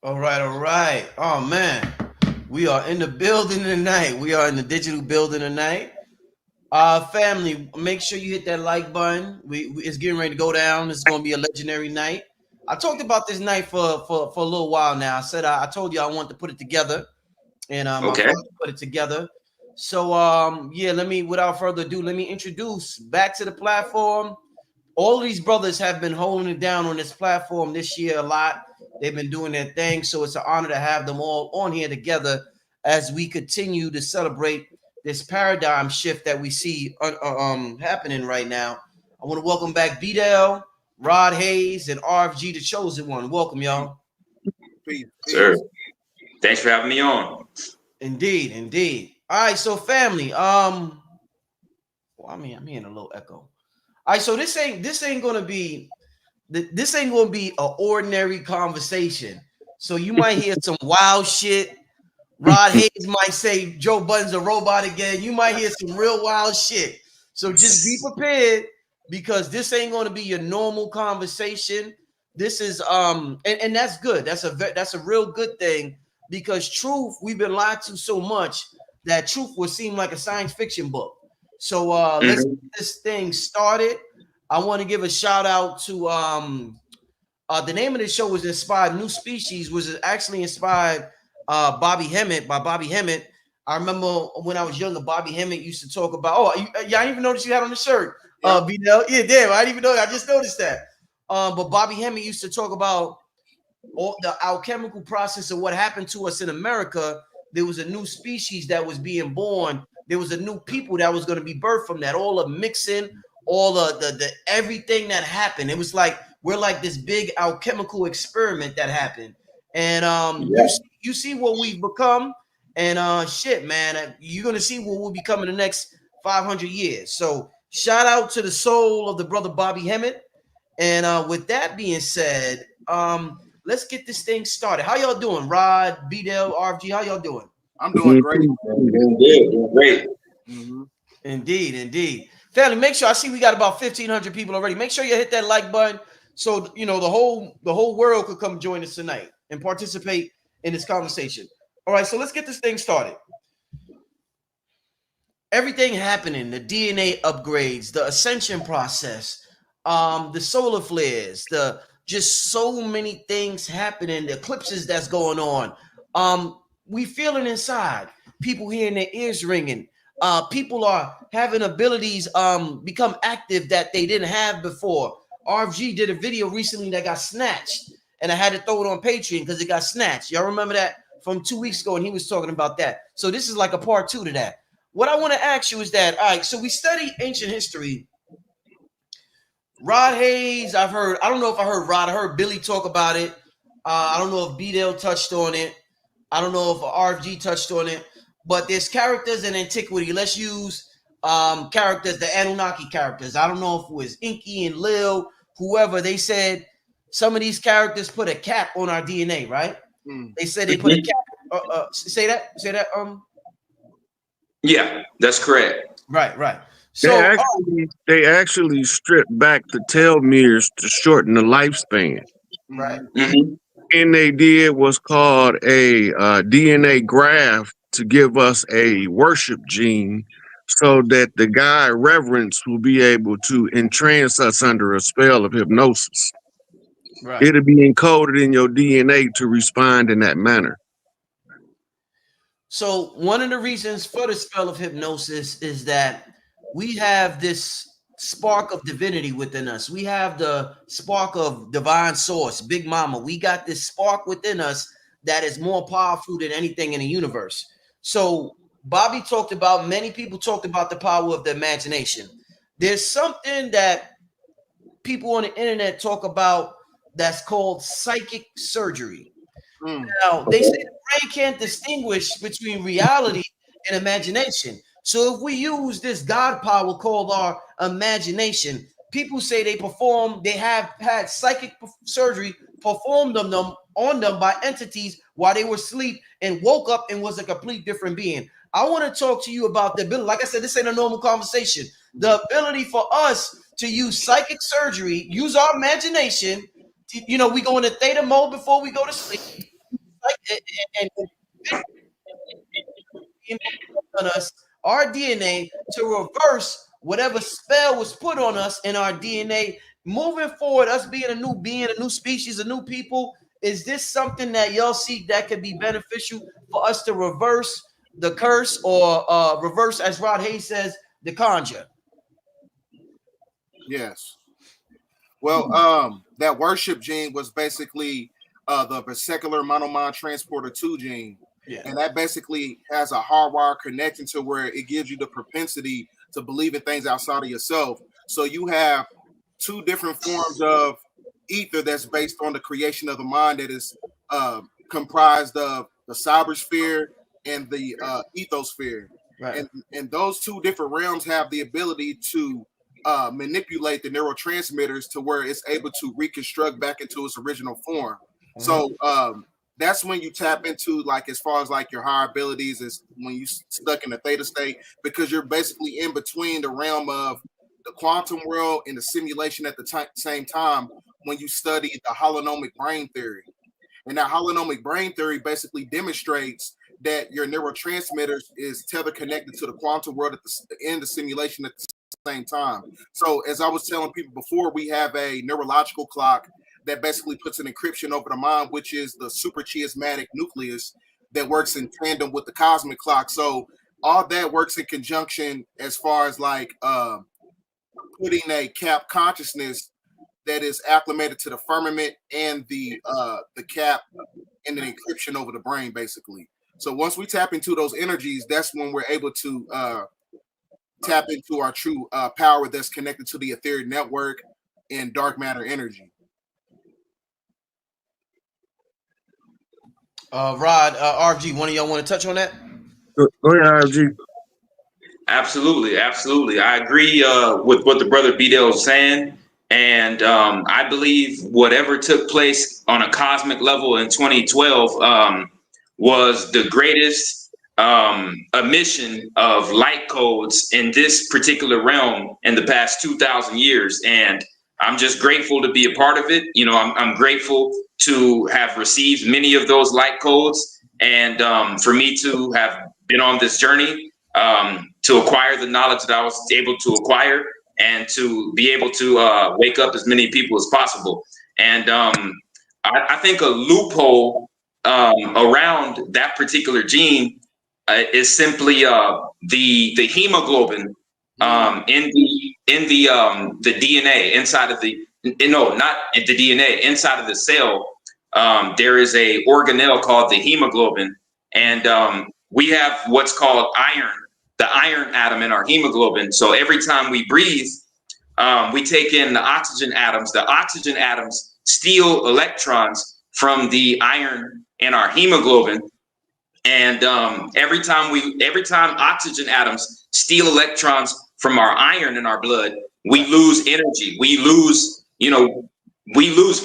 All right, all right. Oh man, we are in the building tonight. We are in the digital building tonight. Family, make sure you hit that like button. It's getting ready to go down. It's going to be a legendary night. I talked about this night for a little while now. I said I told you I wanted to put it together, and my Okay. father put it together. So yeah, let me without further ado, let me introduce back to the platform. All of these brothers have been holding it down on this platform this year a lot. They've been doing their thing, so it's an honor to have them all on here together as we continue to celebrate this paradigm shift that we see happening right now. I want to welcome back BDELL, Rod Hayes, and RFG the Chosen One. Welcome, y'all. Peace, Sir. peace. Thanks for having me on. Indeed, indeed. All right, so family, well, I'm hearing a little echo. All right, so this ain't gonna be this ain't gonna be an ordinary conversation. So you might hear some wild shit. Rod Hayes might say Joe Budden's a robot again. You might hear some real wild shit. So just be prepared because this ain't gonna be your normal conversation. This is and that's good. That's a real good thing because truth we've been lied to so much that truth will seem like a science fiction book. So let's Mhm. get this thing started. I want to give a shout out to the name of the show was inspired. New Species was actually inspired Bobby Hemmett by Bobby Hemmett. I remember when I was younger, Bobby Hemmett used to talk about. Oh, yeah, I didn't even notice you had on the shirt. Yep. BDL. Yeah, damn, I didn't even know that. I just noticed that. But Bobby Hemmett used to talk about all the alchemical process of what happened to us in America. There was a new species that was being born. There was a new people that was going to be birthed from that. All the mixing, all the everything that happened. It was like we're like this big alchemical experiment that happened. And Yeah. you see what we've become. And shit, man, you're gonna see what will become in the next 500 years. So shout out to the soul of the brother Bobby Hemmett. And with that being said, let's get this thing started. How y'all doing, Rod, BDL, RFG? How y'all doing? I'm doing great. Doing good. Doing great. Mm-hmm. Indeed, indeed. Family, make sure I see we got about 1,500 people already. Make sure you hit that like button so you know the whole world could come join us tonight and participate in this conversation. All right, so let's get this thing started. Everything happening, the DNA upgrades, the ascension process, the solar flares, the just so many things happening, the eclipses that's going on. We feeling inside, people hearing their ears ringing. People are having abilities become active that they didn't have before. RFG did a video recently that got snatched, and I had to throw it on Patreon because it got snatched. Y'all remember that from 2 weeks ago, and he was talking about that. So this is like a part two to that. What I want to ask you is that, all right, so we study ancient history. Rod Hayes, I don't know if I heard Rod, I heard Billy talk about it. I don't know if B-Dale touched on it. I don't know if RFG touched on it, but there's characters in antiquity. Let's use characters, the Anunnaki characters. I don't know if it was Inky and Lil, whoever. They said some of these characters put a cap on our DNA, right? Mm. They said they put a cap. Say that. Yeah, that's correct. Right, right. They So, actually they actually stripped back the telomeres to shorten the lifespan. right. Mm-hmm. Hmm. And they did what's called a DNA graft to give us a worship gene, so that the guy reverence will be able to entrance us under a spell of hypnosis. Right. It'll be encoded in your DNA to respond in that manner. So one of the reasons for the spell of hypnosis is that we have this spark of divinity within us. We have the spark of divine source, Big Mama. We got this spark within us that is more powerful than anything in the universe. So Bobby talked about, many people talked about the power of the imagination. There's something that people on the internet talk about that's called psychic surgery. Mm. Now, they say Okay. the brain can't distinguish between reality and imagination. So if we use this God power called our imagination, people say they have had psychic surgery performed on them by entities while they were asleep and woke up and was a complete different being. I want to talk to you about the ability. Like I said, this ain't a normal conversation. The ability for us to use psychic surgery, use our imagination. We go into theta mode before we go to sleep. and on us our DNA to reverse whatever spell was put on us in our DNA. Moving forward, us being a new being, a new species, a new people, is this something that y'all see that could be beneficial for us to reverse the curse or reverse, as Rod Hayes says, the conjure? Yes. Well, that worship gene was basically the vesicular monomod transporter 2 gene. Yeah. And that basically has a hardwire connection to where it gives you the propensity to believe in things outside of yourself. So you have two different forms of ether that's based on the creation of the mind that is comprised of the cybersphere and the ethosphere. Right. And those two different realms have the ability to manipulate the neurotransmitters to where it's able to reconstruct back into its original form. So that's when you tap into, like, as far as like your higher abilities, is when you stuck in the theta state, because you're basically in between the realm of the quantum world and the simulation at the same time when you study the holonomic brain theory. And that holonomic brain theory basically demonstrates that your neurotransmitters is tether connected to the quantum world at the end of simulation at the same time. So as I was telling people before, we have a neurological clock that basically puts an encryption over the mind, which is the suprachiasmatic nucleus that works in tandem with the cosmic clock. So all that works in conjunction as far as like putting a cap consciousness that is acclimated to the firmament and the cap and an encryption over the brain, basically. So once we tap into those energies, that's when we're able to tap into our true power that's connected to the etheric network and dark matter energy. Rod, RFG, one of y'all want to touch on that? Go ahead, RFG. Absolutely, absolutely. I agree with what the brother BDELL was saying. And I believe whatever took place on a cosmic level in 2012 was the greatest emission of light codes in this particular realm in the past 2,000 years. And I'm just grateful to be a part of it. You know, I'm grateful to have received many of those light codes, and for me to have been on this journey to acquire the knowledge that I was able to acquire, and to be able to wake up as many people as possible. And I think a loophole around that particular gene is simply the hemoglobin in the DNA inside of the not the DNA inside of the cell. There is a organelle called the hemoglobin, and we have what's called iron, the iron atom in our hemoglobin. So every time we breathe, we take in the oxygen atoms. The oxygen atoms steal electrons from the iron in our hemoglobin. And every time oxygen atoms steal electrons from our iron in our blood, we lose energy. We lose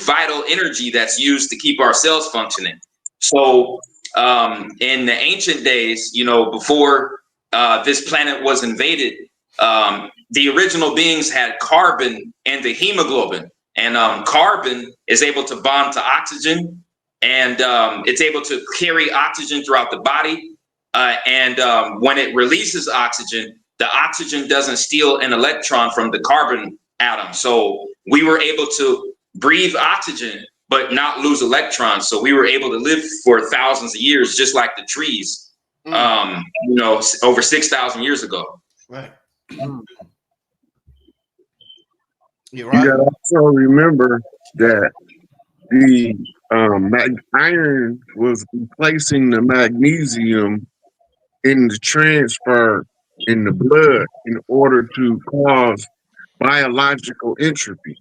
vital energy that's used to keep our cells functioning. So in the ancient days, before this planet was invaded, the original beings had carbon and the hemoglobin, and carbon is able to bond to oxygen, and it's able to carry oxygen throughout the body. And when it releases oxygen, the oxygen doesn't steal an electron from the carbon atom. So we were able to breathe oxygen, but not lose electrons. So we were able to live for thousands of years, just like the trees, over 6,000 years ago. Right. You're right. You gotta also remember that the iron was replacing the magnesium in the transfer in the blood in order to cause biological entropy.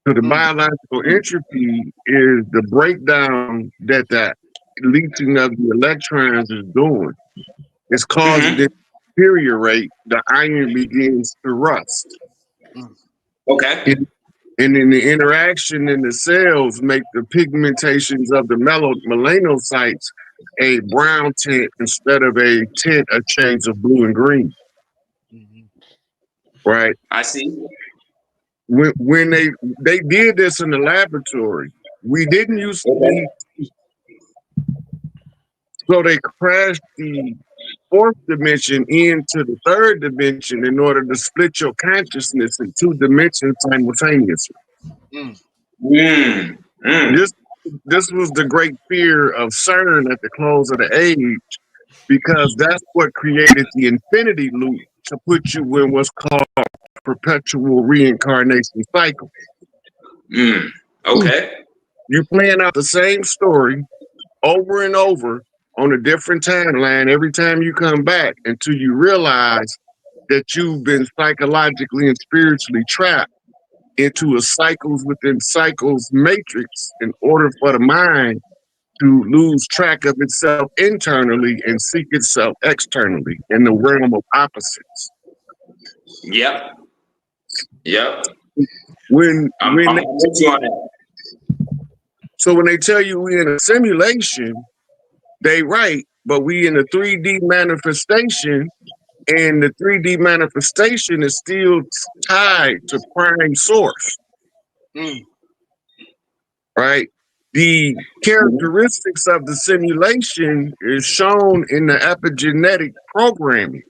So the biological entropy is the breakdown that the leaching of the electrons is doing. It's causing it to deteriorate. The iron begins to rust. Okay. And then the interaction in the cells make the pigmentations of the melanocytes a brown tint instead of a tint of shades of blue and green. Right? I see. When they did this in the laboratory, we didn't use to So they crashed the fourth dimension into the third dimension in order to split your consciousness in two dimensions simultaneously. Mm. Mm. Mm. This this was the great fear of CERN at the close of the age, because that's what created the infinity loop to put you in what's called perpetual reincarnation cycle. Mm. Okay. You're playing out the same story over and over on a different timeline every time you come back until you realize that you've been psychologically and spiritually trapped into a cycles within cycles matrix in order for the mind to lose track of itself internally and seek itself externally in the realm of opposites. Yep. Yep. When I'm when they, with you on that. so when they tell you we're in a simulation, they right, but we in a 3D manifestation, and the 3D manifestation is still tied to prime source, Mm. right? The characteristics of the simulation is shown in the epigenetic programming.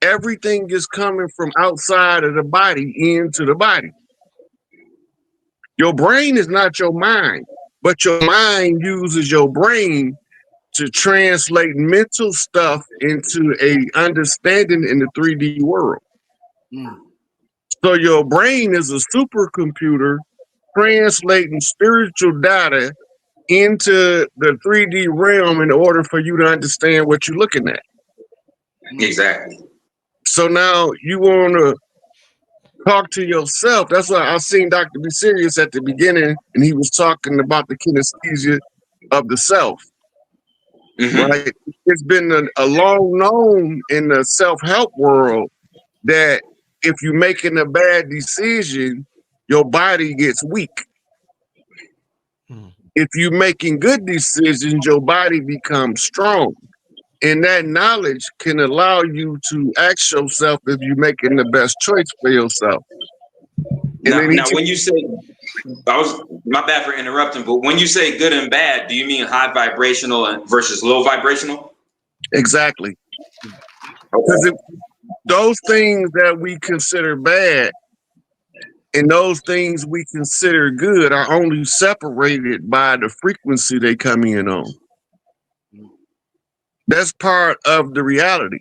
Everything is coming from outside of the body into the body. Your brain is not your mind, but your mind uses your brain to translate mental stuff into a understanding in the 3D world. Mm. So your brain is a supercomputer translating spiritual data into the 3D realm in order for you to understand what you're looking at. Exactly. So now you want to talk to yourself. That's why I seen Dr. Be Serious at the beginning, and he was talking about the kinesthesia of the self, right? It's been a long known in the self-help world that if you're making a bad decision, your body gets weak. If you're making good decisions, your body becomes strong. And that knowledge can allow you to ask yourself if you're making the best choice for yourself. And then Now, when you say, my bad for interrupting, but when you say good and bad, do you mean high vibrational versus low vibrational? exactly. Because Okay. those things that we consider bad and those things we consider good are only separated by the frequency they come in on. That's part of the reality,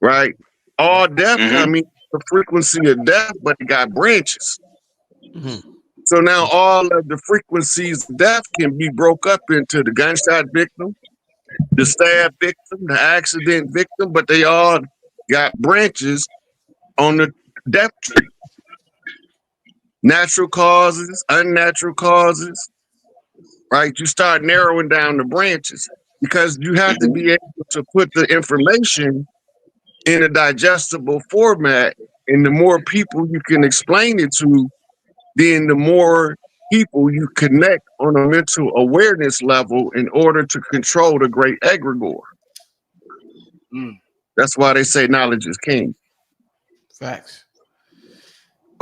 right? All death, I mean, the frequency of death, but it got branches. So now all of the frequencies of death can be broke up into the gunshot victim, the stab victim, the accident victim, but they all got branches on the death tree. Natural causes, unnatural causes, right? You start narrowing down the branches because you have to be able to put the information in a digestible format. And the more people you can explain it to, then the more people you connect on a mental awareness level in order to control the great egregore. That's why they say knowledge is king. Facts.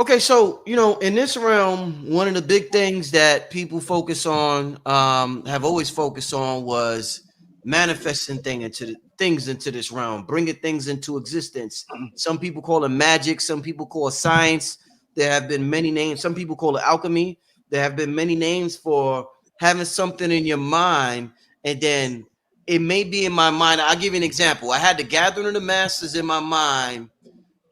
Okay, so in this realm, one of the big things that people focus on, have always focused on, was manifesting things into this realm, bringing things into existence. Some people call it magic. Some people call it science. There have been many names. Some people call it alchemy. There have been many names for having something in your mind, and then it may be in my mind. I'll give you an example. I had the Gathering of the Masters in my mind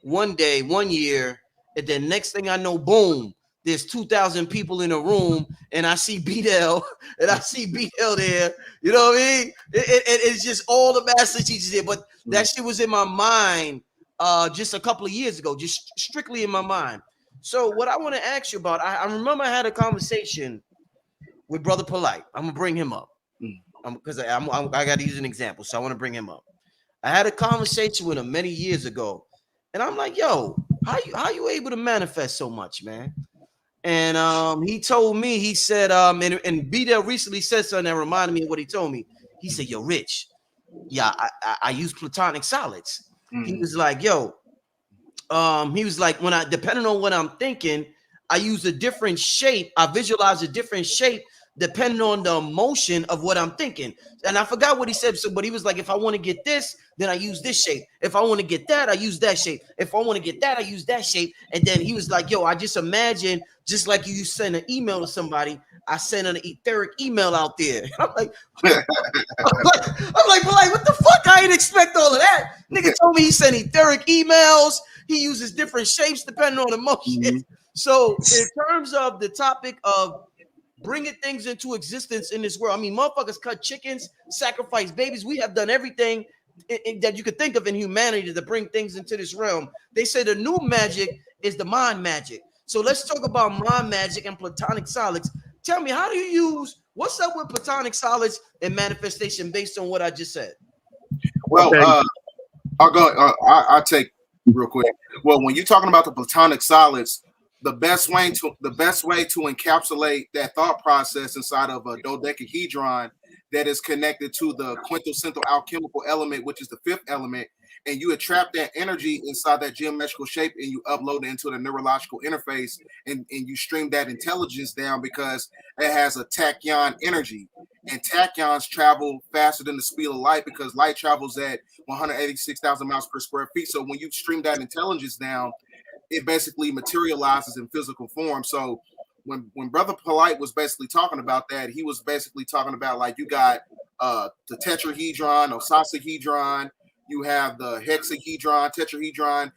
one day, one year, and then next thing I know, boom, there's 2,000 people in a room, and I see BDELL, and I see BDELL there. You know what I mean? It's just all the master teachers there, but that shit was in my mind just a couple of years ago, just strictly in my mind. So what I want to ask you about, I remember I had a conversation with Brother Polite. I'm gonna bring him up because I got to use an example, so I want to bring him up. I had a conversation with him many years ago, and I'm like, "Yo, how you able to manifest so much, man?" And he told me, he said, and BDELL recently said something that reminded me of what he told me. He said, "Yo, Rich, yeah, I use platonic solids." He was like, "Yo," he was like, "When depending on what I'm thinking, I use a different shape. I visualize a different shape depending on the emotion of what I'm thinking. And I forgot what he said. So, but he was like, if I want to get this, then I use this shape. If I want to get that, I use that shape. If I want to get that, I use that shape. And then he was like, yo, I just imagine, just like you send an email to somebody, I send an etheric email out there. I'm like, but like, what the fuck? I didn't expect all of that. Nigga told me he sent etheric emails. He uses different shapes depending on emotion. So, in terms of the topic of bringing things into existence in this world, I mean, motherfuckers cut chickens, sacrifice babies. We have done everything that you could think of in humanity to bring things into this realm. They say the new magic is the mind magic. So let's talk about mind magic and platonic solids. Tell me, how do you use, what's up with platonic solids and manifestation based on what I just said? Well, I'll take real quick. Well, when you're talking about the platonic solids, the best way to encapsulate that thought process inside of a dodecahedron that is connected to the quintessential alchemical element, which is the fifth element, and you trap that energy inside that geometrical shape and you upload it into the neurological interface, and you stream that intelligence down because it has a tachyon energy. And tachyons travel faster than the speed of light because light travels at 186,000 miles per square feet. So when you stream that intelligence down, it basically materializes in physical form. So when Brother Polite was basically talking about that, he was basically talking about, like, you got the tetrahedron or sasahedron, you have the hexahedron, tetrahedron.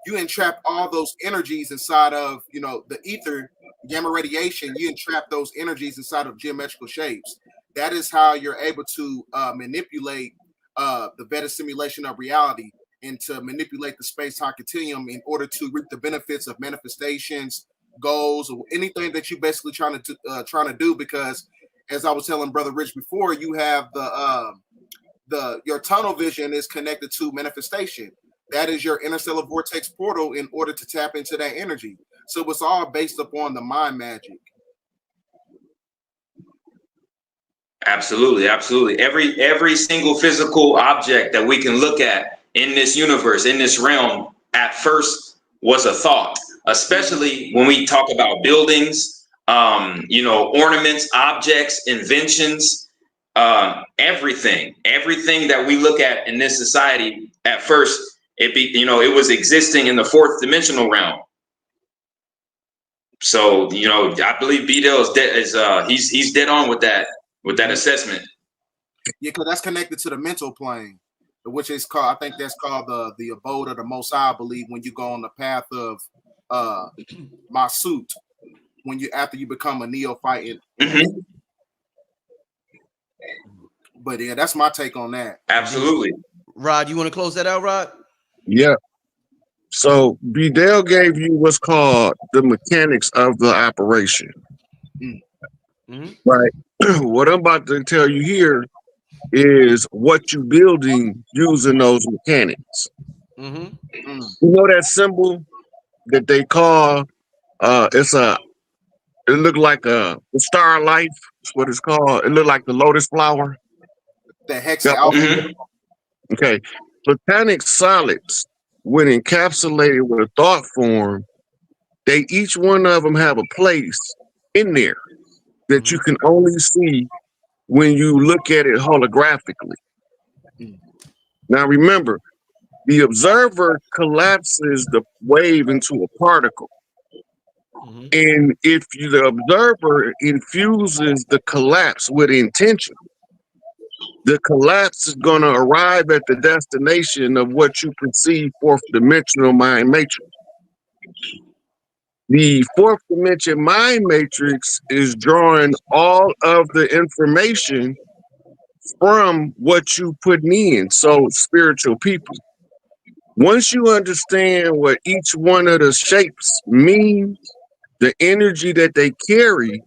You entrap all those energies inside of, the ether, gamma radiation. You entrap those energies inside of geometrical shapes. That is how you're able to manipulate the better simulation of reality, and to manipulate the space-time continuum in order to reap the benefits of manifestations, goals, or anything that you basically trying to do. Because, as I was telling Brother Rich before, you have your tunnel vision is connected to manifestation. That is your interstellar vortex portal in order to tap into that energy. So it's all based upon the mind magic. Absolutely, absolutely. Every single physical object that we can look at in this universe, in this realm, at first was a thought. Especially when we talk about buildings, ornaments, objects, inventions, everything that we look at in this society. At first, it was existing in the fourth dimensional realm. So, I believe BDELL he's dead on with that assessment. Yeah, because that's connected to the mental plane, which is called, I think that's called the abode of the Most High, I believe, when you go on the path of Masut, after you become a neophyte. Mm-hmm. But yeah, that's my take on that. Absolutely. Rod, you want to close that out, Rod? Yeah. So BDELL gave you what's called the mechanics of the operation. Mm-hmm. Right. What I'm about to tell you here is what you're building using those mechanics. Mm-hmm. You know that symbol that they call it looked like the star of life. That's what it's called. It looked like the lotus flower. The hexa alpha. Mm-hmm. Okay. Platonic solids, when encapsulated with a thought form, they each one of them have a place in there that you can only see when you look at it holographically. Now remember, the observer collapses the wave into a particle. And if the observer infuses the collapse with intention, the collapse is going to arrive at the destination of what you perceive fourth dimensional mind matrix. The fourth dimension mind matrix is drawing all of the information from what you put in. So, spiritual people, once you understand what each one of the shapes means, the energy that they carry,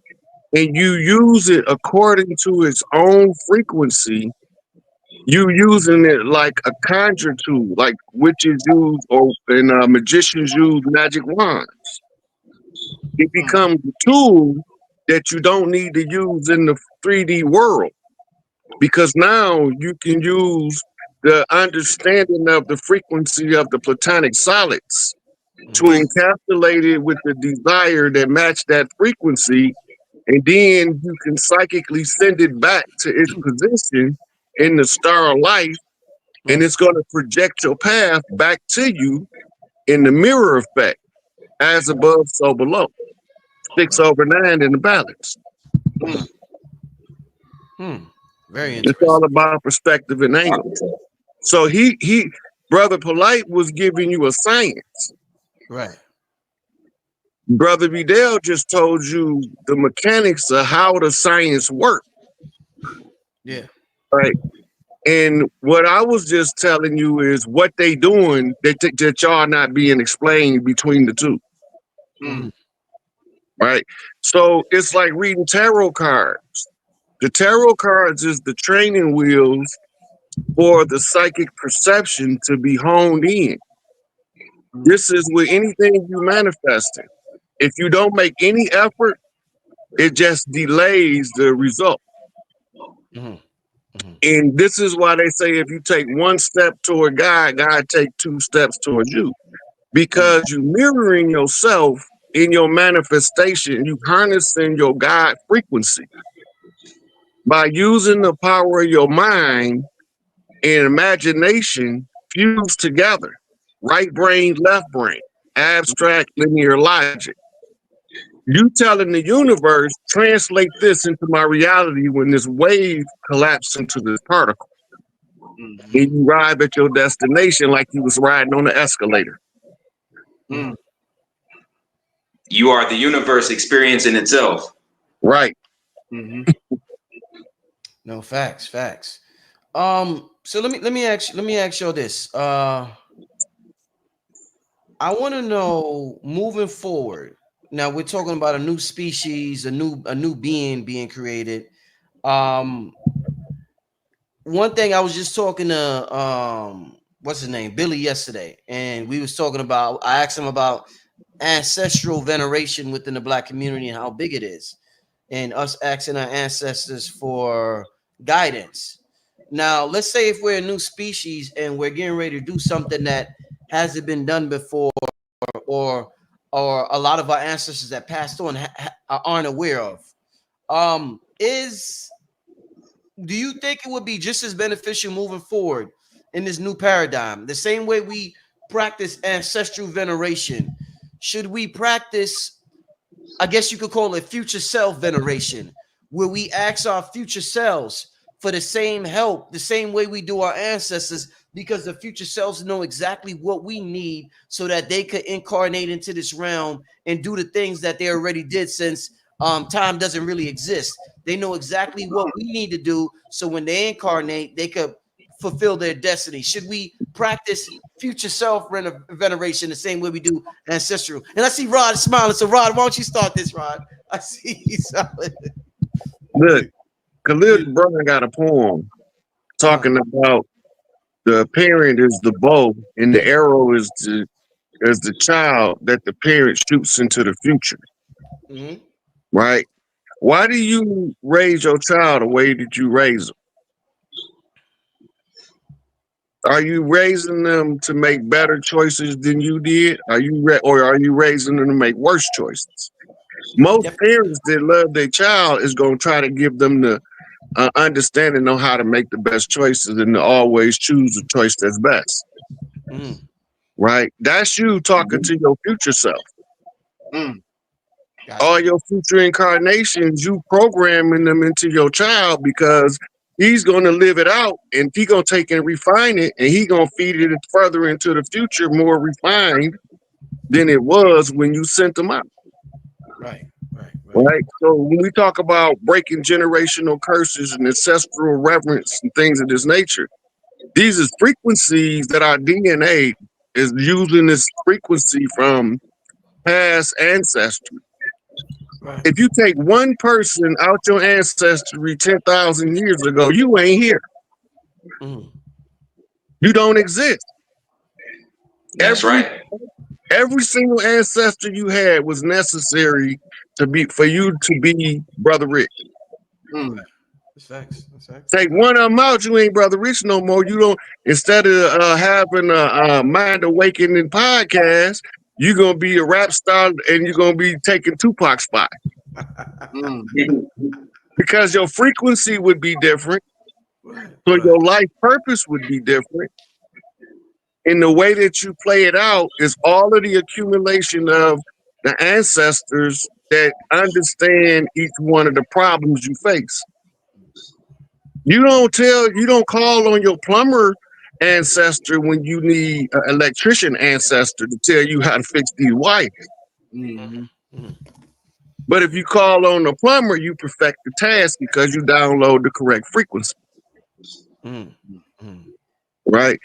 and you use it according to its own frequency, you using it like a conjure tool, like witches use and magicians use magic wands. It becomes a tool that you don't need to use in the 3D world, because now you can use the understanding of the frequency of the platonic solids to encapsulate it with the desire that match that frequency and then you can psychically send it back to its position in the star of life, and it's going to project your path back to you in the mirror effect, as above, so below. 6/9 in the balance. Very It's all interesting. about perspective and angle. So he Brother Polite was giving you a science. Right. Brother Vidal just told you the mechanics of how the science works. Yeah. Right. And what I was just telling you is what they doing that y'all not being explained between the two. Right. So it's like reading tarot cards. The tarot cards is the training wheels for the psychic perception to be honed in. This is with anything you manifesting. If you don't make any effort, it just delays the result. And this is why they say if you take one step toward God, God take 2 steps towards you. Because you mirroring yourself in your manifestation, you harnessing your God frequency. By using the power of your mind and imagination fused together, right brain, left brain, abstract linear logic. You telling the universe, translate this into my reality when this wave collapses into this particle. And you arrive at your destination like you was riding on the escalator. You are the universe experiencing itself. Right. No, facts. So let me ask you this. I want to know, moving forward. Now we're talking about a new species, a new being created. One thing, I was just talking to what's his name, Billy, yesterday, and we was talking about. I asked him about ancestral veneration within the Black community and how big it is, and us asking our ancestors for guidance. Now, let's say if we're a new species and we're getting ready to do something that hasn't been done before, or a lot of our ancestors that passed on aren't aware of. Do you think it would be just as beneficial moving forward in this new paradigm? The same way we practice ancestral veneration, should we practice, I guess you could call it future self veneration, where we ask our future selves for the same help, the same way we do our ancestors, because the future selves know exactly what we need so that they could incarnate into this realm and do the things that they already did, since time doesn't really exist. They know exactly what we need to do, so when they incarnate, they could fulfill their destiny. Should we practice future self veneration the same way we do ancestral? And I see Rod smiling. So Rod, why don't you start this, Rod? I see you smiling. Look, Khalil Gibran got a poem talking about the parent is the bow and the arrow is the child that the parent shoots into the future. Right? Why do you raise your child the way that you raise them? Are you raising them to make better choices than you did? Or are you raising them to make worse choices? Most parents that love their child is going to try to give them the understanding on how to make the best choices and to always choose the choice that's best. Right? That's you talking to your future self. All your future incarnations, you programming them into your child because he's going to live it out and he's going to take and refine it and he's going to feed it further into the future more refined than it was when you sent them out. Right. So when we talk about breaking generational curses and ancestral reverence and things of this nature, these are frequencies that our DNA is using this frequency from past ancestry. Right. If you take one person out your ancestry 10,000 years ago, you ain't here. You don't exist. That's right. Every single ancestor you had was necessary for you to be Brother Rich. That's facts. Take one of them out, you ain't Brother Rich no more. You don't. Instead of having a mind awakening podcast, you're gonna be a rap star and you're gonna be taking Tupac's spot. because your frequency would be different. Right, So right. your life purpose would be different. And the way that you play it out is all of the accumulation of the ancestors that understand each one of the problems you face. You don't call on your plumber ancestor when you need an electrician ancestor to tell you how to fix these wires. Mhm. But if you call on the plumber, you perfect the task because you download the correct frequency, Mm, mm, right?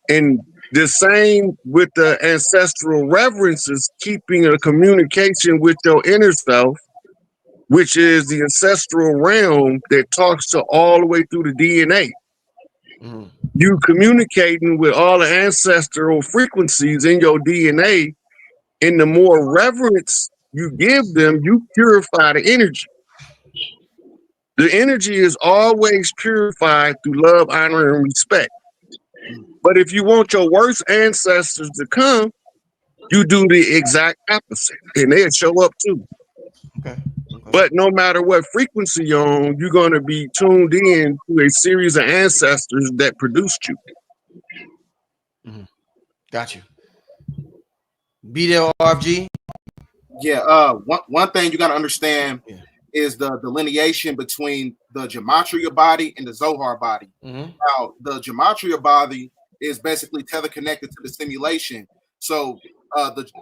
And the same with the ancestral reverences, keeping a communication with your inner self, which is the ancestral realm that talks to all the way through the DNA. mm, You communicating with all the ancestral frequencies in your DNA, and the more reverence you give them, you purify the energy. The energy is always purified through love, honor, and respect. But if you want your worst ancestors to come, you do the exact opposite, and they'll show up too. okay. Okay. But no matter what frequency you're on, you're going to be tuned in to a series of ancestors that produced you. Got you. Be there, RFG. Yeah. One thing you got to understand Yeah. is the delineation between the gematria body and the Zohar body. Mm-hmm. Now, the gematria body is basically teleconnected to the simulation. So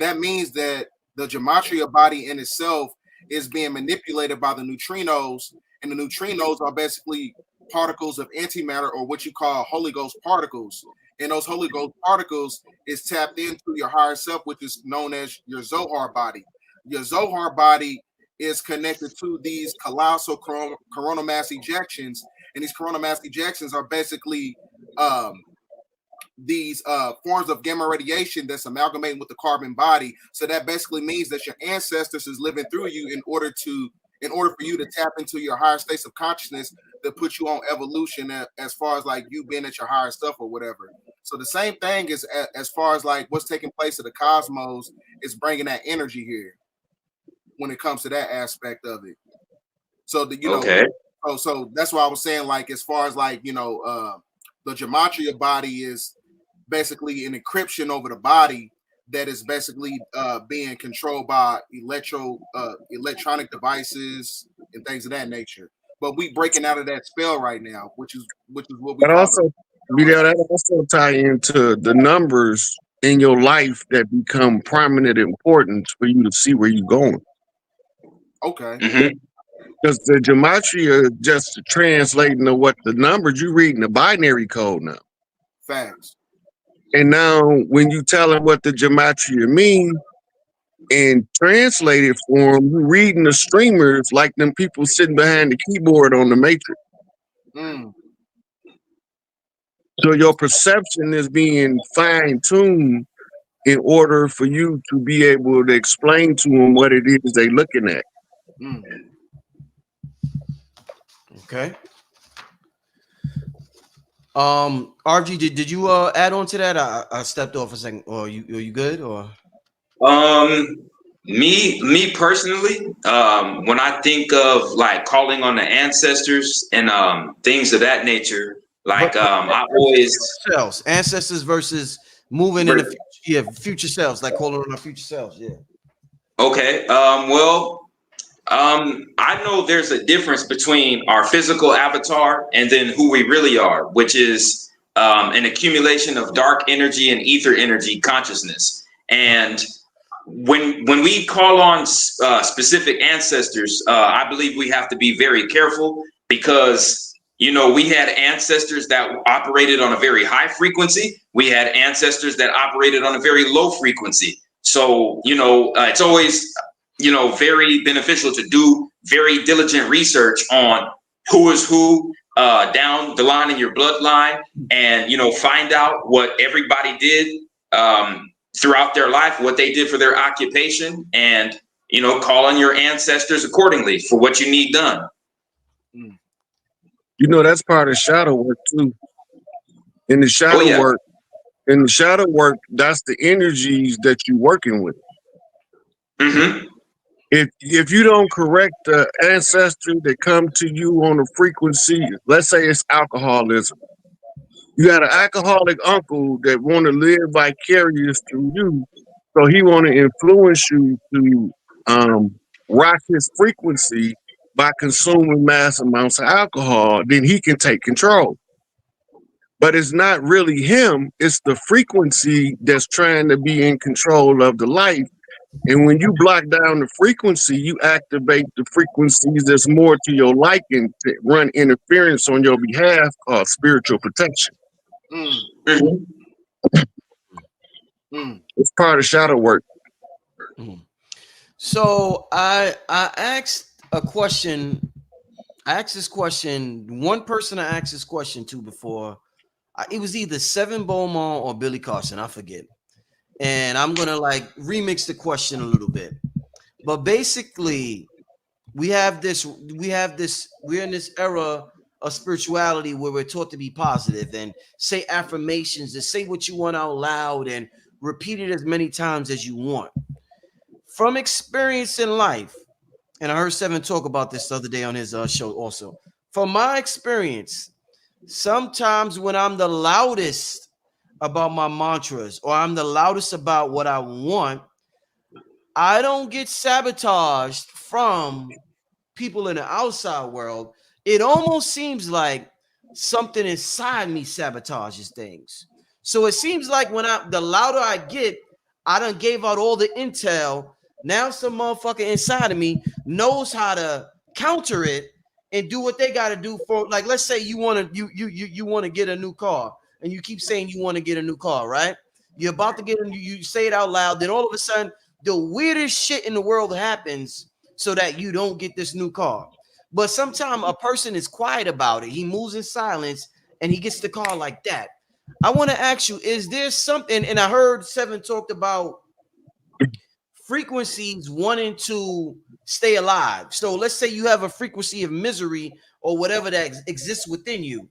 that means that the gematria body in itself is being manipulated by the neutrinos, and the neutrinos are basically particles of antimatter, or what you call Holy Ghost particles. And those Holy Ghost particles is tapped into your higher self, which is known as your Zohar body. Your Zohar body is connected to these colossal coronal mass ejections, and these coronal mass ejections are basically these forms of gamma radiation that's amalgamating with the carbon body. So that basically means that your ancestors is living through you in order for you to tap into your higher states of consciousness that put you on evolution, as far as like you being at your higher stuff or whatever. So the same thing is as far as like what's taking place in the cosmos is bringing that energy here when it comes to that aspect of it. So that Okay. so that's why I was saying, like, as far as like the gematria body is basically an encryption over the body that is basically being controlled by electronic devices and things of that nature. But we breaking out of that spell right now, which is what we But call the also, right Vidal, that also tie into the numbers in your life that become prominent importance for you to see where you're going. now. Okay, Mm-hmm. Because the gematria is just translating to what the numbers you reading the binary code now. facts. And now when you tell them what the gematria mean in translated form, you reading the streamers like them people sitting behind the keyboard on the matrix. Mm, So your perception is being fine-tuned in order for you to be able to explain to them what it is they're looking at. mm. Okay. RG, did you add on to that? I stepped off a second. Or you good? Or Um, me personally, when I think of like calling on the ancestors and things of that nature, like but I always selves, ancestors versus moving in the future, yeah, future selves, like calling on our future selves. Yeah. okay. Well, I know there's a difference between our physical avatar and then who we really are, which is an accumulation of dark energy and ether energy consciousness. And when we call on specific ancestors, I believe we have to be very careful because we had ancestors that operated on a very high frequency. We had ancestors that operated on a very low frequency. So it's always very beneficial to do very diligent research on who is who down the line in your bloodline, and find out what everybody did throughout their life, what they did for their occupation, and call on your ancestors accordingly for what you need done. Mm. You know, that's part of shadow work too. In the Oh shadow yeah. work, that's the energies that you're working with. Mm-hmm. If you don't correct the ancestry that come to you on a frequency, let's say it's alcoholism. You got an alcoholic uncle that want to live vicarious through you, so he want to influence you to rock his frequency by consuming mass amounts of alcohol. Then he can take control. But it's not really him; it's the frequency that's trying to be in control of the life. And when you block down the frequency, you activate the frequencies that's more to your liking to run interference on your behalf called spiritual protection. Mm, Mhm. mm. It's part of shadow work. Mhm. So I asked a question. I asked this question. One person I asked this question to before. It was either Seven Beaumont or Billy Carson. I forget. And I'm gonna like remix the question a little bit. But basically, we're in this era of spirituality where we're taught to be positive and say affirmations and say what you want out loud and repeat it as many times as you want. From experience in life, and I heard Seven talk about this the other day on his show also. From my experience, sometimes when I'm the loudest about my mantras or I'm the loudest about what I want, I don't get sabotaged from people in the outside world. It almost seems like something inside me sabotages things. So it seems like the louder I get, I done gave out all the intel. Now some motherfucker inside of me knows how to counter it and do what they got to do for, like, let's say you want to you want to get a new car and you keep saying you want to get a new car, right? You're about to get you say it out loud, then all of a sudden the weirdest shit in the world happens so that you don't get this new car. But sometimes a person is quiet about it. He moves in silence and he gets the car like that. I want to ask you, is there something, and I heard Seven talked about frequencies wanting to stay alive. So let's say you have a frequency of misery or whatever that exists within you.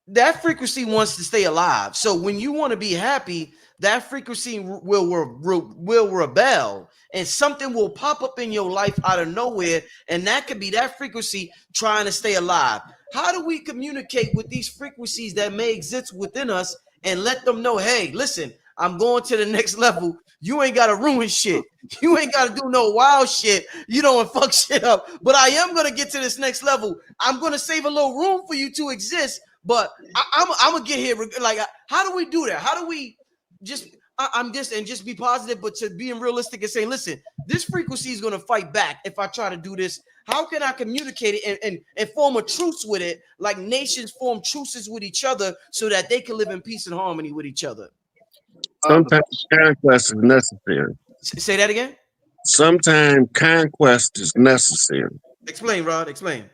That frequency wants to stay alive. So when you want to be happy, that frequency will rebel and something will pop up in your life out of nowhere. And that could be that frequency trying to stay alive. How do we communicate with these frequencies that may exist within us and let them know, hey, listen, I'm going to the next level. You ain't got to ruin shit. You ain't got to do no wild shit. You don't fuck shit up. But I am going to get to this next level. I'm going to save a little room for you to exist. But I'm gonna get here. Like, how do we do that? How do we just be positive, but to being realistic and saying, listen, this frequency is gonna fight back if I try to do this. How can I communicate it and form a truce with it, like nations form truces with each other, so that they can live in peace and harmony with each other? Sometimes conquest is necessary. Say that again. Sometimes conquest is necessary. Explain, Rod. Explain.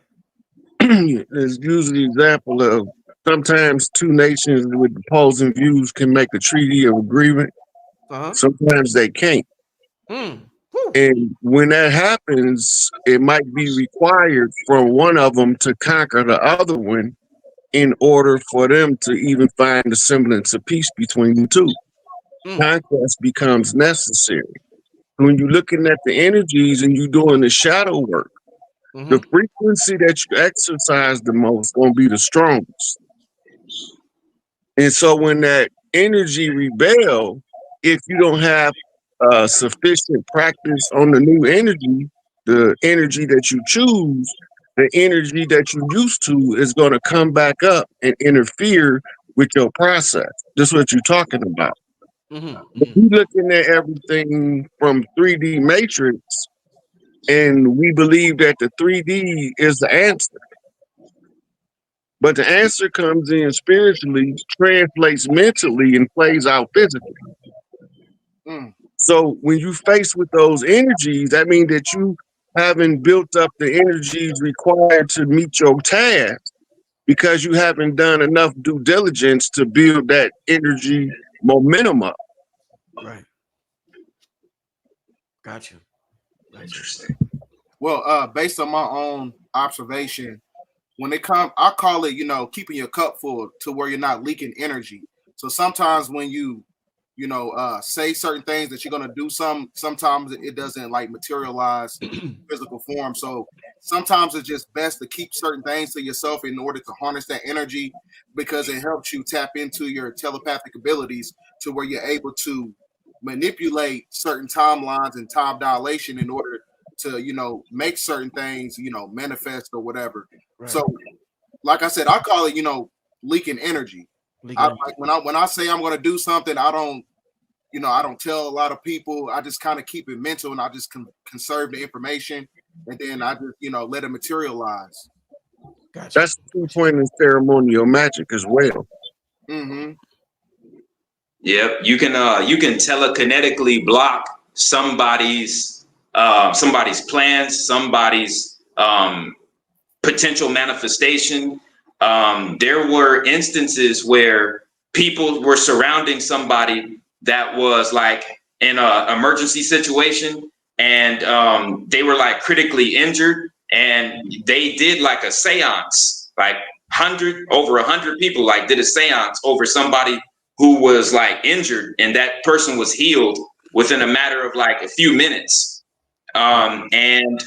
There's usually an example of sometimes two nations with opposing views can make a treaty of agreement. Sometimes they can't. And when that happens, it might be required for one of them to conquer the other one in order for them to even find a semblance of peace between the two. Conquest becomes necessary. When you're looking at the energies and you're doing the shadow work, the frequency that you exercise the most is going to be the strongest. And so when that energy rebel, if you don't have sufficient practice on the new energy, the energy that you choose, the energy that you used to is going to come back up and interfere with your process. This is what you're talking about. If you're looking at everything from 3D matrix, and we believe that the 3D is the answer. But the answer comes in spiritually, translates mentally, and plays out physically. So when you face with those energies, that means that you haven't built up the energies required to meet your task because you haven't done enough due diligence to build that energy momentum up. Right. Got you. Interesting. Well, based on my own observation, when it comes, I call it, keeping your cup full to where you're not leaking energy. So sometimes when you say certain things that you're gonna do. Sometimes it doesn't like materialize in physical form. So sometimes it's just best to keep certain things to yourself in order to harness that energy, because it helps you tap into your telepathic abilities to where you're able to manipulate certain timelines and time dilation in order to make certain things manifest or whatever. Right. So like I said, I call it leaking energy. Like when I say I'm going to do something, I don't tell a lot of people. I just kind of keep it mental, and I just conserve the information, and then I just let it materialize. Gotcha. That's the key point in ceremonial magic as well. Mm-hmm. Yep, you can telekinetically block somebody's plans, somebody's potential manifestation. There were instances where people were surrounding somebody that was like in an emergency situation, and they were like critically injured, and they did like a seance, like over 100 people like did a seance over somebody who was like injured, and that person was healed within a matter of like a few minutes. And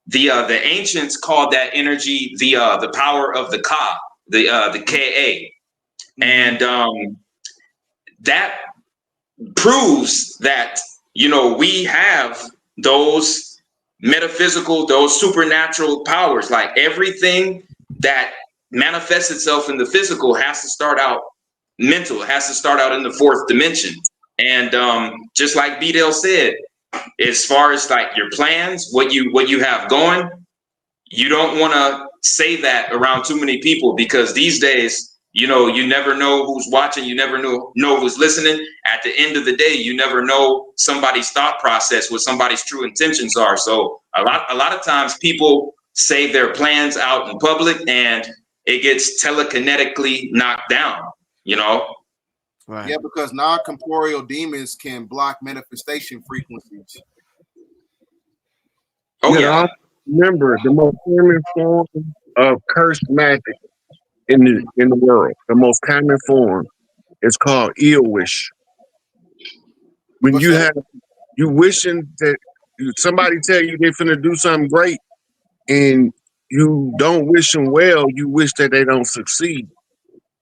the ancients called that energy the power of the Ka, the Ka, and that proves that we have those metaphysical, those supernatural powers. Like everything that manifests itself in the physical has to start out mental. It has to start out in the fourth dimension. And just like BDELL said, as far as like your plans, what you have going, you don't want to say that around too many people, because these days, you never know who's watching, you never know who's listening. At the end of the day, you never know somebody's thought process, what somebody's true intentions are. So a lot of times people say their plans out in public, and it gets telekinetically knocked down. Right. Yeah, because non-corporeal demons can block manifestation frequencies. Oh yeah. Remember, the most common form of cursed magic in the world, the most common form, is called ill wish. When you wishing that somebody tell you they're finna do something great, and you don't wish them well, you wish that they don't succeed.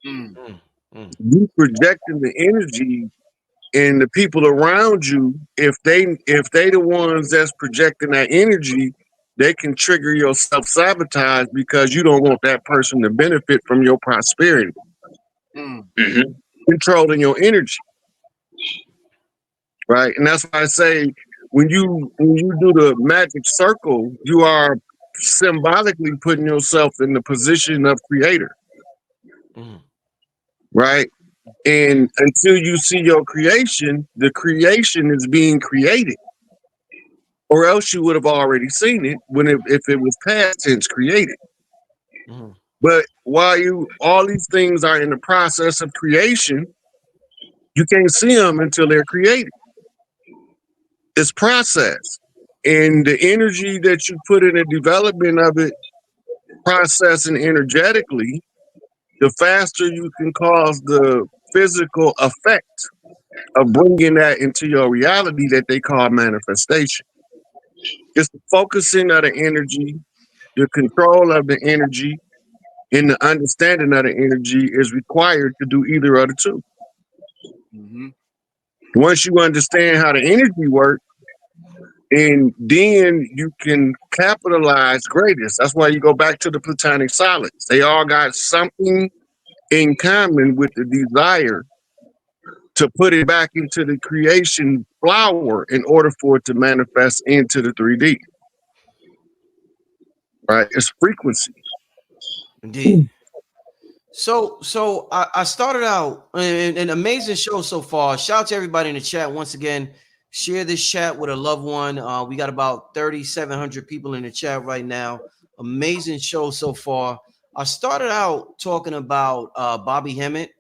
You projecting the energy, and the people around you, if they the ones that's projecting that energy, they can trigger your self-sabotage because you don't want that person to benefit from your prosperity. Controlling your energy. Right? And that's why I say when you do the magic circle, you are symbolically putting yourself in the position of creator. Right? And until you see your creation, the creation is being created. Or else you would have already seen it if it was past tense created. But while all these things are in the process of creation, you can't see them until they're created. It's process. And the energy that you put in the development of it, processing energetically, the faster you can cause the physical effect of bringing that into your reality that they call manifestation. It's the focusing of the energy, the control of the energy, and the understanding of the energy is required to do either of the two. Once you understand how the energy works, and then you can capitalize greatness. That's why you go back to the platonic solids. They all got something in common with the desire to put it back into the creation flower in order for it to manifest into the 3D. Right? It's frequency. Indeed. So I started out an amazing show so far. Shout out to everybody in the chat once again. Share this chat with a loved one. We got about 3,700 people in the chat right now. Amazing show so far. I started out talking about Bobby Hemmett.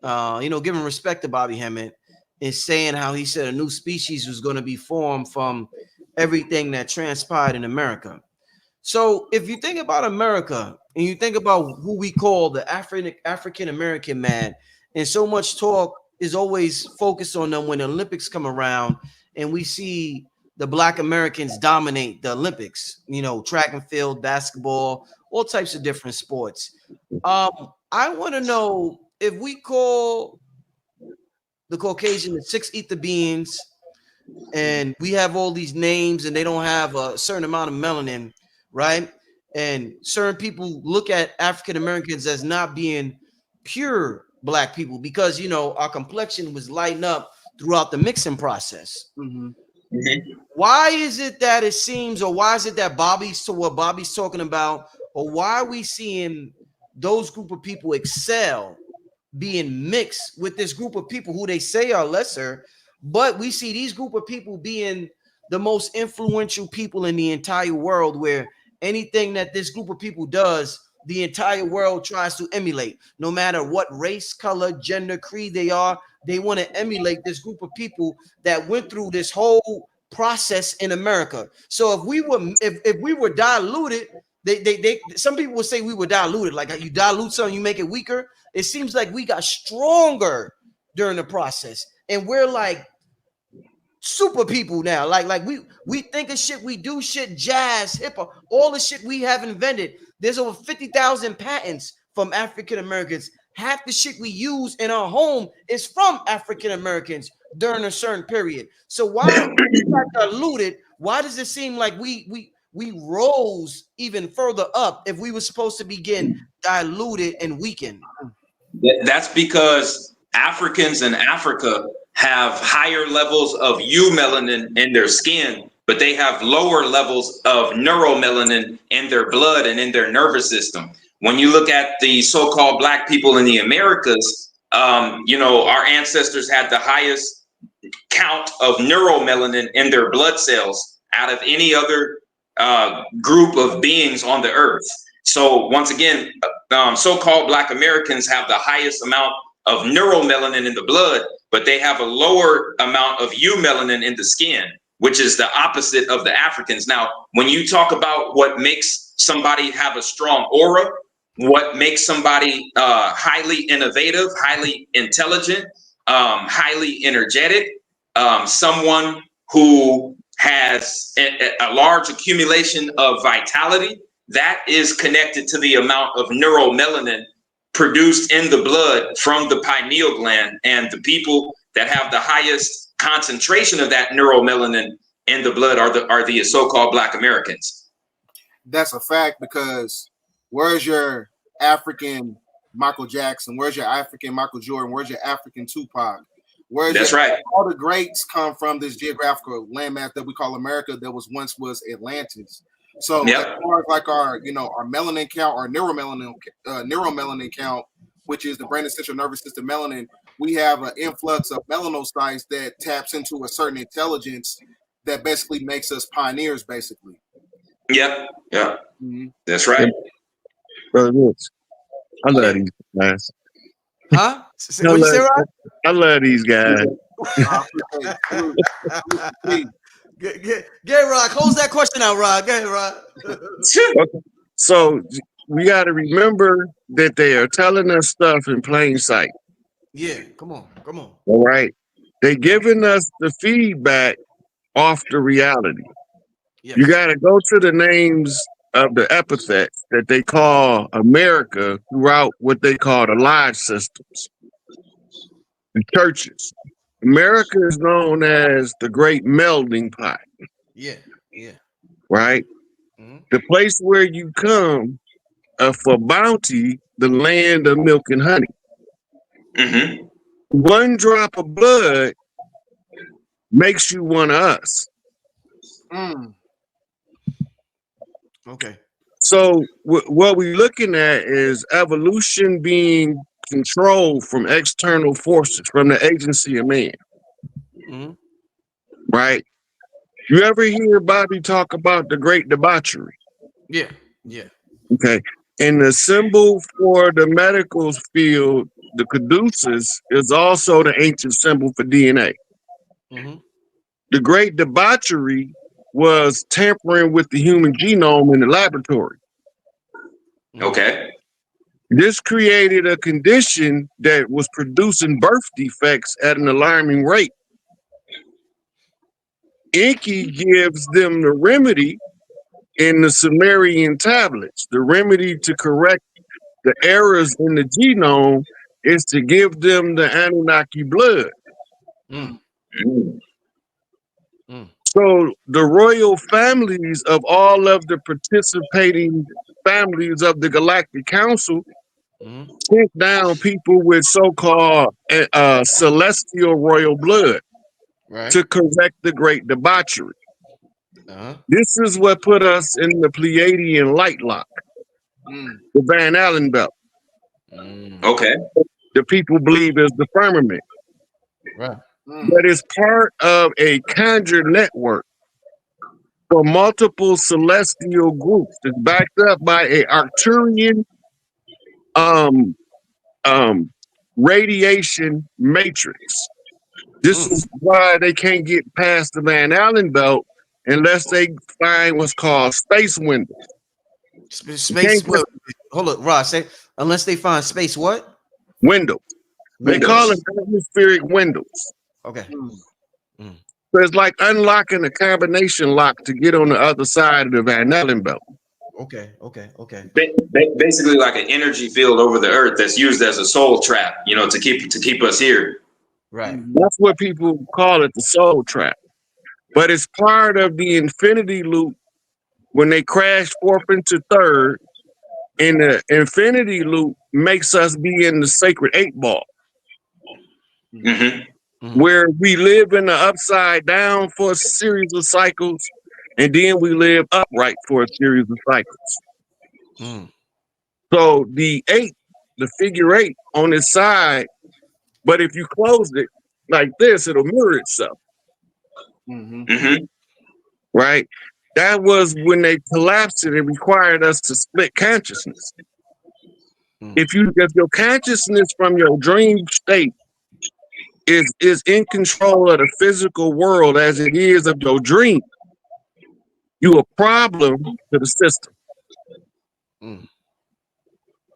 Giving respect to Bobby Hemmett and saying how he said a new species was going to be formed from everything that transpired in America. So if you think about America and you think about who we call the African American man, and so much talk is always focused on them when the Olympics come around, and we see the Black Americans dominate the Olympics. You know, track and field, basketball, all types of different sports. I want to know if we call the Caucasian the six ether beings, and we have all these names, and they don't have a certain amount of melanin, right? And certain people look at African Americans as not being pure Black people because, you know, our complexion was lighting up throughout the mixing process. Mm-hmm. Mm-hmm. Why is it that it seems, or why is it that what Bobby's talking about, or why are we seeing those group of people excel being mixed with this group of people who they say are lesser, but we see these group of people being the most influential people in the entire world, where anything that this group of people does, the entire world tries to emulate, no matter what race, color, gender, creed they are. They want to emulate this group of people that went through this whole process in America. So if we were diluted, they some people would say we were diluted. Like you dilute something, you make it weaker. It seems like we got stronger during the process, and we're like super people now. Like we think of shit, we do shit, jazz, hip hop, all the shit we have invented. There's over 50,000 patents from African Americans. Half the shit we use in our home is from African Americans during a certain period. So why we got diluted? Why does it seem like we rose even further up if we were supposed to begin diluted and weakened? That's because Africans in Africa have higher levels of eumelanin in their skin, but they have lower levels of neuromelanin in their blood and in their nervous system. When you look at the so-called Black people in the Americas, you know, our ancestors had the highest count of neuromelanin in their blood cells out of any other group of beings on the earth. So once again, so-called Black Americans have the highest amount of neuromelanin in the blood, but they have a lower amount of eumelanin in the skin, which is the opposite of the Africans. Now, when you talk about what makes somebody have a strong aura, what makes somebody highly innovative, highly intelligent, highly energetic, someone who has a large accumulation of vitality, that is connected to the amount of neuromelanin produced in the blood from the pineal gland. And the people that have the highest concentration of that neuromelanin in the blood are the so-called Black Americans. That's a fact, because where's your African Michael Jackson? Where's your African Michael Jordan? Where's your African Tupac? That's right. All the greats come from this geographical landmass that we call America, that was Atlantis. So as far as like our melanin count, our neuromelanin count, which is the brain and central nervous system melanin, we have an influx of melanocytes that taps into a certain intelligence that basically makes us pioneers, basically. Yeah. Mm-hmm. That's right. Brother Woods, I love these guys. Huh? What you say, Rod? I love these guys. Get Rod. Close that question out, Rod. Go ahead, Rod. Okay. So we got to remember that they are telling us stuff in plain sight. Yeah, come on. All right. They're giving us the feedback off the reality. Yes. You got to go to the names of the epithets that they call America throughout what they call the lodge systems, the churches. America is known as the great melding pot. Yeah. Right? Mm-hmm. The place where you come for bounty, the land of milk and honey. Mm-hmm. One drop of blood makes you one of us. Okay. So what we're looking at is evolution being controlled from external forces, from the agency of man. Mm-hmm. Right? You ever hear Bobby talk about the great debauchery? Yeah. Okay. And the symbol for the medical field, the caduceus, is also the ancient symbol for DNA. Mm-hmm. The great debauchery was tampering with the human genome in the laboratory. Okay. This created a condition that was producing birth defects at an alarming rate. Enki gives them the remedy in the Sumerian tablets. The remedy to correct the errors in the genome is to give them the Anunnaki blood. Mm. Mm. Mm. So the royal families of all of the participating families of the Galactic Council Mm. sent down people with so-called celestial royal blood Right. to correct the great debauchery. Uh-huh. This is what put us in the Pleiadian light lock, Mm. the Van Allen belt. Mm. Okay. The people believe is the firmament, Right. Mm. but it's part of a conjure network for multiple celestial groups that's backed up by a Arcturian um, um, radiation matrix. This Mm. is why they can't get past the Van Allen belt unless they find what's called space windows. You Space. can't What? just Hold up, Ross. Say unless they find space. What? windows. They call Windows. them atmospheric windows. Okay. Mm. Mm. So it's like unlocking a combination lock to get on the other side of the Van Allen belt. Okay. Okay. Okay. Basically, like an energy field over the earth that's used as a soul trap, to keep us here. Right. Mm. That's what people call it, the soul trap. But it's part of the infinity loop when they crash fourth into third. And the infinity loop makes us be in the sacred 8 ball, Mm-hmm. Mm. where we live in the upside down for a series of cycles, and then we live upright for a series of cycles. Mm. So the 8, the figure 8 on its side, but if you close it like this, it'll mirror itself, Mm-hmm. Mm-hmm. right? That was when they collapsed it. It required us to split consciousness. Mm. If your consciousness from your dream state is in control of the physical world as it is of your dream, you a problem to the system, Mm.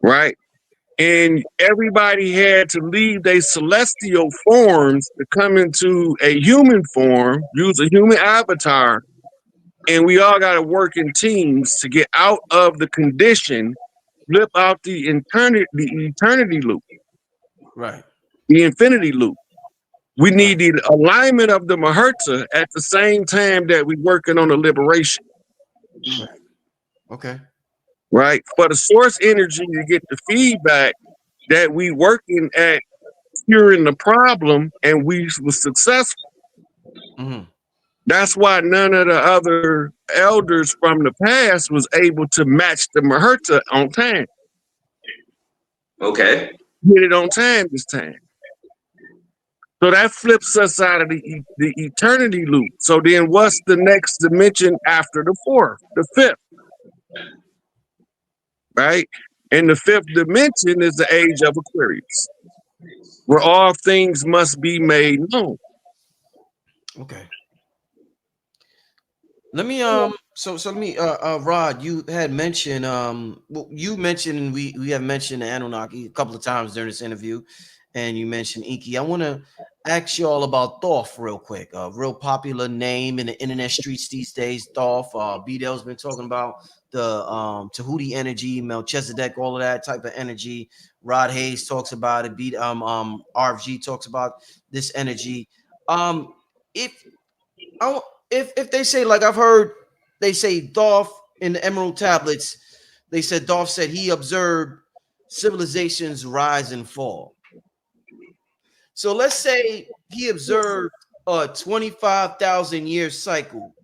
right? And everybody had to leave their celestial forms to come into a human form, use a human avatar, and we all got to work in teams to get out of the condition, flip out the eternity loop, Right. the infinity loop. We Right. need the alignment of the Maherta at the same time that we're working on the liberation, Mm. Right. Okay. right? For the source energy to get the feedback that we working at curing the problem and we was successful. Mm. That's why none of the other elders from the past was able to match the Maherta on time. Okay. Get it on time this time. So that flips us out of the eternity loop. So then what's the next dimension after the fourth, the fifth, right? And the fifth dimension is the age of Aquarius, where all things must be made known. Okay. Let me so let me Rod, you had mentioned well, you mentioned and we have mentioned the Anunnaki a couple of times during this interview, and you mentioned Inky. I want to ask you all about Thoth real quick. A real popular name in the internet streets these days. Thoth. BDEL's been talking about the Tahuti energy, Melchizedek, all of that type of energy. Rod Hayes talks about it. RFG talks about this energy. If I if they say, like I've heard they say Dolph in the Emerald Tablets, they said Dolph said he observed civilizations rise and fall. So let's say he observed a 25,000 year cycle.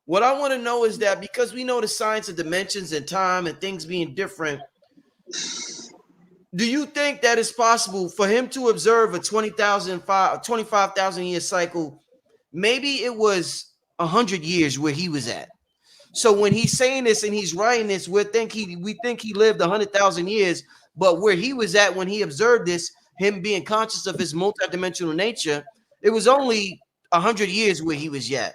What I want to know is that because we know the science of dimensions and time and things being different, do you think that it's possible for him to observe a 25,000 year cycle? Maybe it was 100 years where he was at. So when he's saying this and he's writing this, we think he lived 100,000 years, but where he was at when he observed this, him being conscious of his multidimensional nature, it was only 100 years where he was at.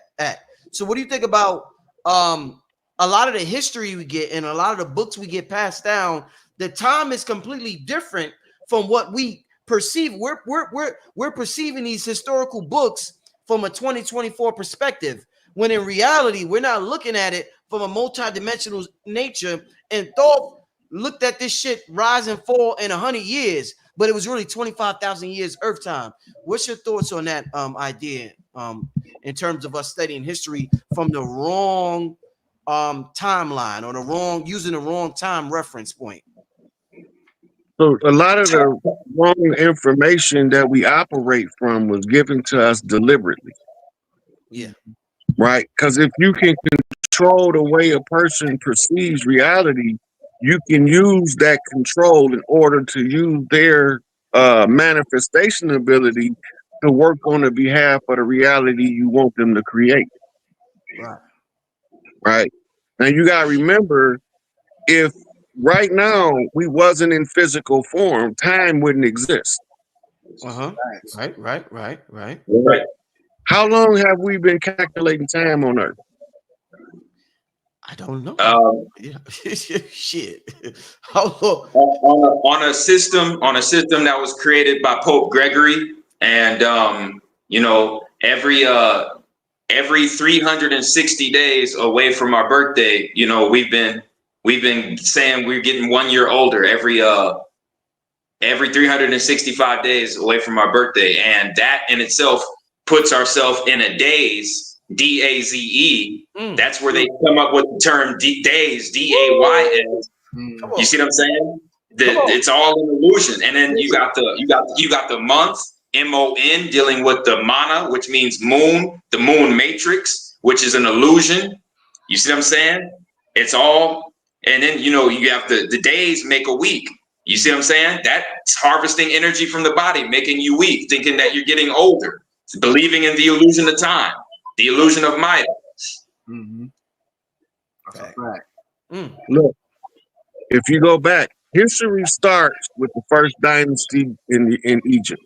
So what do you think about a lot of the history we get and a lot of the books we get passed down The time is completely different from what we perceive. We're perceiving these historical books from a 2024 perspective, when in reality we're not looking at it from a multidimensional nature, and thought looked at this shit rise and fall in 100 years, but it was really 25,000 years Earth time. What's your thoughts on that idea in terms of us studying history from the wrong timeline, or using the wrong time reference point? So a lot of the wrong information that we operate from was given to us deliberately. Yeah. Right? Because if you can control the way a person perceives reality, you can use that control in order to use their manifestation ability to work on the behalf of the reality you want them to create. Right. Right? Now you gotta remember, if right now we wasn't in physical form, time wouldn't exist. Right. How long have we been calculating time on Earth? I don't know. Shit. How long? On a system that was created by Pope Gregory, and every 360 days away from our birthday, we've been saying we're getting 1 year older every 365 days away from our birthday, and that in itself puts ourselves in a daze, DAZE. That's where they come up with the term days, DAYS. You see what I'm saying? It's all an illusion. And then you got the month, MON, dealing with the mana, which means moon, the moon matrix, which is an illusion. You see what I'm saying? It's all, and then you have the days make a week. You see what I'm saying? That's harvesting energy from the body, making you weak, thinking that you're getting older, believing in the illusion of time, the illusion of Maya. That's right. Look, if you go back, history starts with the first dynasty in Egypt.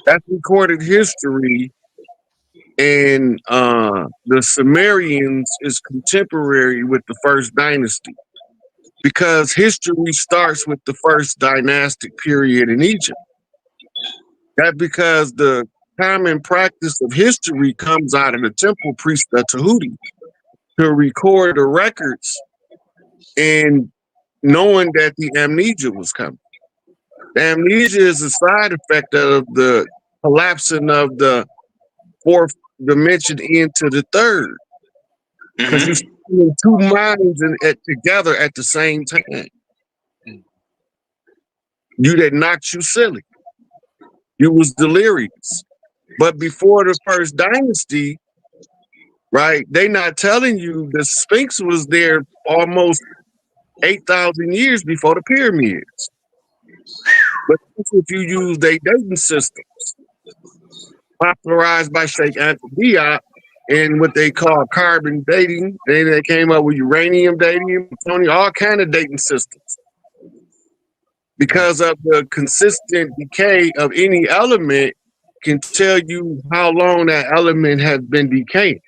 That's recorded history, and the Sumerians is contemporary with the first dynasty, because history starts with the first dynastic period in Egypt. That's because the common practice of history comes out of the temple priest of Tahuti to record the records, and knowing that the amnesia was coming. The amnesia is a side effect of the collapsing of the fourth dimension into the third, because you're seeing two minds together at the same time. You that knocked you silly. You was delirious. But before the first dynasty, right, they not telling you the Sphinx was there almost 8,000 years before the pyramids. But if you use their dating systems, popularized by Sheikh Anta Diop, and what they call carbon dating, they came up with uranium dating, plutonium, all kind of dating systems. Because of the consistent decay of any element can tell you how long that element has been decaying,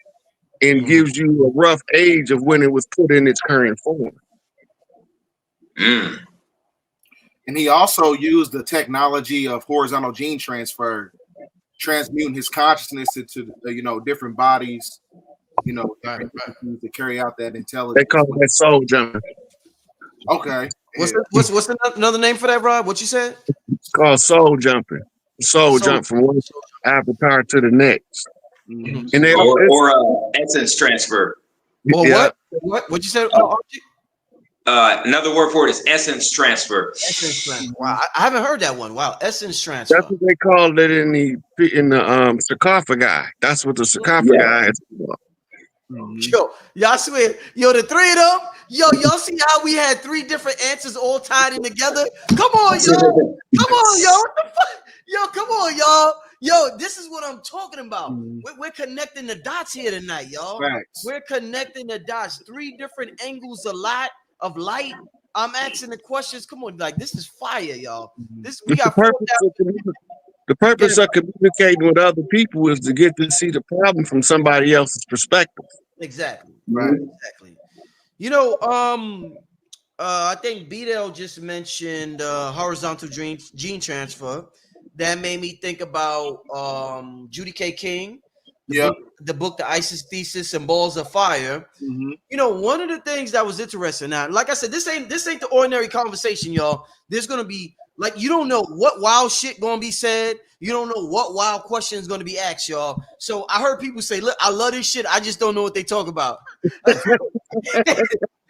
and gives you a rough age of when it was put in its current form. And he also used the technology of horizontal gene transfer, transmuting his consciousness into different bodies, to carry out that intelligence. They call that soul jumping. Okay. What's another name for that, Rob? What you said? It's called soul jumping. Soul jump from one avatar to the next. And they or essence transfer. Or what you said? Another word for it is essence transfer. Essence transfer. Wow, I haven't heard that one. Wow, essence transfer. That's what they call it in the sarcophagi. That's what the sarcophagi is called. Yo, y'all swear, the three of them, y'all see how we had three different answers all tied in together? Come on, y'all. Come on, y'all. What the fuck? Yo, come on, y'all. Yo, this is what I'm talking about. We're connecting the dots here tonight, y'all. Facts. We're connecting the dots. Three different angles of light. I'm asking the questions. Come on, like this is fire, y'all. We got the purpose of communicating with other people is to get to see the problem from somebody else's perspective. Exactly. Right. Exactly. I think BDEL just mentioned horizontal gene transfer. That made me think about Judy K. King, the Yep. book, The ISIS Thesis and Balls of Fire. Hmm. One of the things that was interesting. Now, like I said, this ain't the ordinary conversation, y'all. There's gonna be like you don't know what wild shit gonna be said. You don't know what wild questions gonna be asked, y'all. So I heard people say, "Look, I love this shit. I just don't know what they talk about."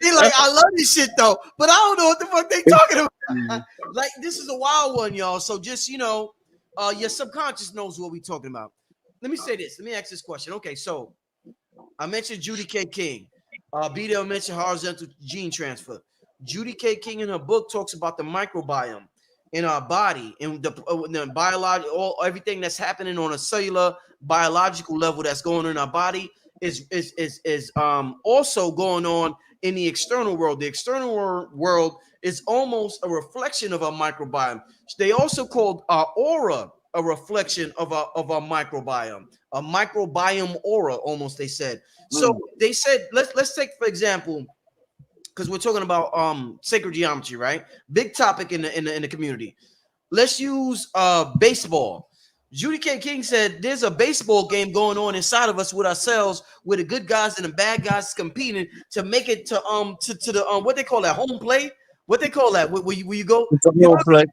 They like, I love this shit though, but I don't know what the fuck they talking about. Like, this is a wild one, y'all. So just your subconscious knows what we talking about. Let me say this. Let me ask this question. Okay, so I mentioned Judy K. King. BDL mentioned horizontal gene transfer. Judy K. King in her book talks about the microbiome in our body and the biological, everything that's happening on a cellular biological level that's going on in our body is also going on in the external world. The external world is almost a reflection of our microbiome. They also called our aura a reflection of our microbiome, a microbiome aura, almost they said. So they said, let's take for example, because we're talking about sacred geometry, right? Big topic in the community. Let's use baseball. Judy K. King said there's a baseball game going on inside of us with ourselves, where the good guys and the bad guys competing to make it to the what they call that, home plate. What they call that? Where you go? It's a You whole know, play.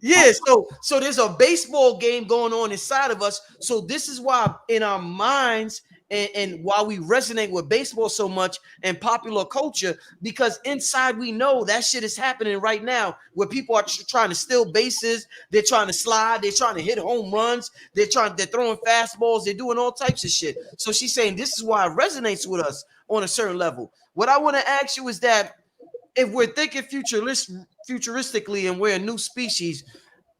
yeah, so there's a baseball game going on inside of us. So this is why in our minds and why we resonate with baseball so much and popular culture, because inside we know that shit is happening right now, where people are trying to steal bases, they're trying to slide, they're trying to hit home runs, they're throwing fastballs, they're doing all types of shit. So she's saying this is why it resonates with us on a certain level. What I want to ask you is that if we're thinking futuristically and we're a new species,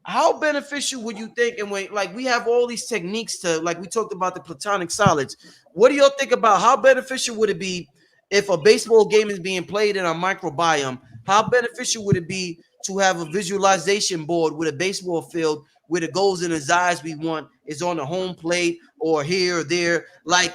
how beneficial would you think? And when like we have all these techniques to, like we talked about the platonic solids, what do y'all think about how beneficial would it be if a baseball game is being played in a microbiome? How beneficial would it be to have a visualization board with a baseball field where the goals in his eyes we want is on the home plate or here or there? Like,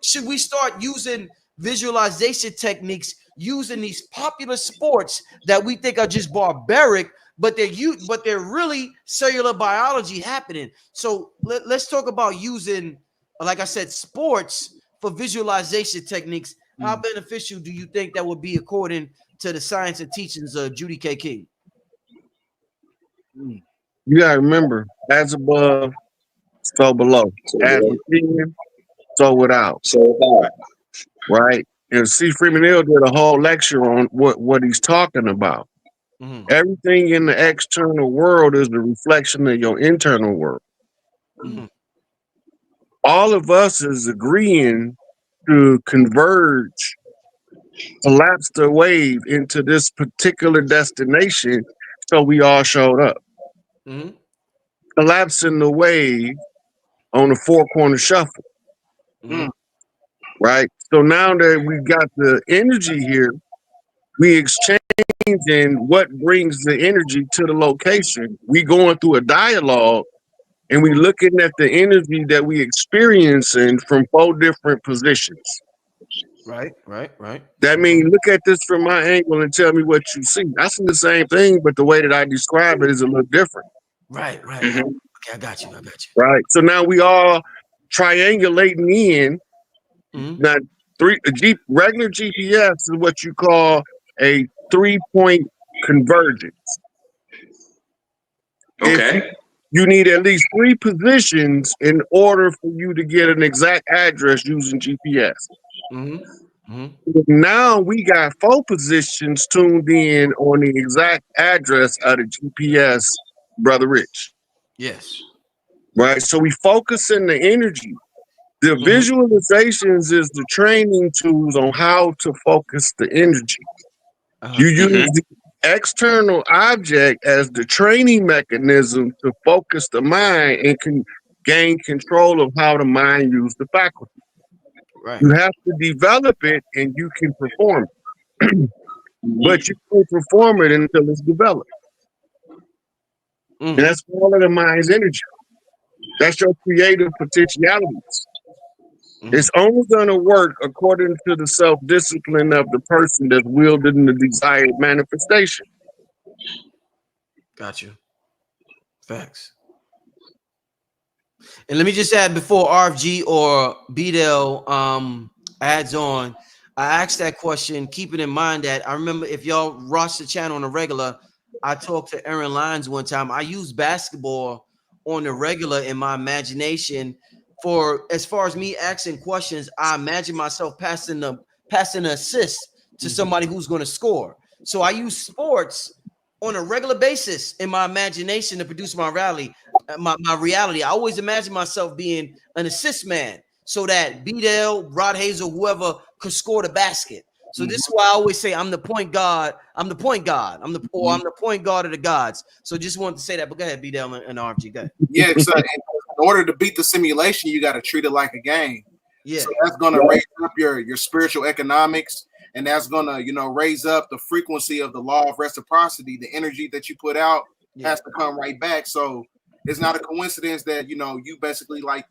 should we start using visualization techniques using these popular sports that we think are just barbaric, but they're really cellular biology happening? So let's talk about using, like I said, sports for visualization techniques. How beneficial do you think that would be according to the science and teachings of Judy K. King? You gotta remember, as above, so below. As within, so without. Right? And C. Freeman Hill did a whole lecture on what he's talking about. Mm-hmm. Everything in the external world is a reflection of your internal world. Mm-hmm. All of us is agreeing to converge, collapse the wave into this particular destination, so we all showed up. Mm-hmm. Collapsing the wave on a four-corner shuffle, Mm-hmm. right? So now that we got the energy here, we exchanging what brings the energy to the location. We going through a dialogue and we looking at the energy that we experiencing from four different positions. Right. That means look at this from my angle and tell me what you see. I see the same thing, but the way that I describe it is a little different. Right. Mhm. Okay, I got you. Right. So now we all triangulating in. Mm-hmm. Now, regular GPS is what you call a 3-point convergence. If Okay. you need at least 3 positions in order for you to get an exact address using GPS. Mm-hmm. Mm-hmm. Now we got 4 positions tuned in on the exact address of the GPS, Brother Rich. Yes. Right? So we focus in the energy. The Mm-hmm. visualizations is the training tools on how to focus the energy. Uh-huh. You use Mhm. the external object as the training mechanism to focus the mind and can gain control of how the mind uses the faculty. Right. You have to develop it and you can perform it. But Mhm. you can't perform it until it's developed. And Mm. that's all of the mind's energy. That's your creative potentialities. Mhm. It's only going to work according to the self-discipline of the person that's wielding the desired manifestation. Got you. Facts. And let me just add before RFG or BDEL adds on, I asked that question, keeping in mind that I remember if y'all watch the channel on a regular, I talked to Aaron Lyons one time. I use basketball on the regular in my imagination for as far as me asking questions. I imagine myself passing an assist to somebody who's going to score. So I use sports on a regular basis in my imagination to produce my rally, my reality. I always imagine myself being an assist man so that BDEL, Rod Hazel, whoever could score the basket. So this is why I always say I'm the point guard. I'm the point guard. I'm the point guard of the gods. So just wanted to say that. But go ahead, BDEL and RFG. Go ahead. Yeah, so in order to beat the simulation, you got to treat it like a game. Yeah. So that's going to raise up your spiritual economics, and that's going to raise up the frequency of the law of reciprocity. The energy that you put out has to come right back. So it's not a coincidence that you basically like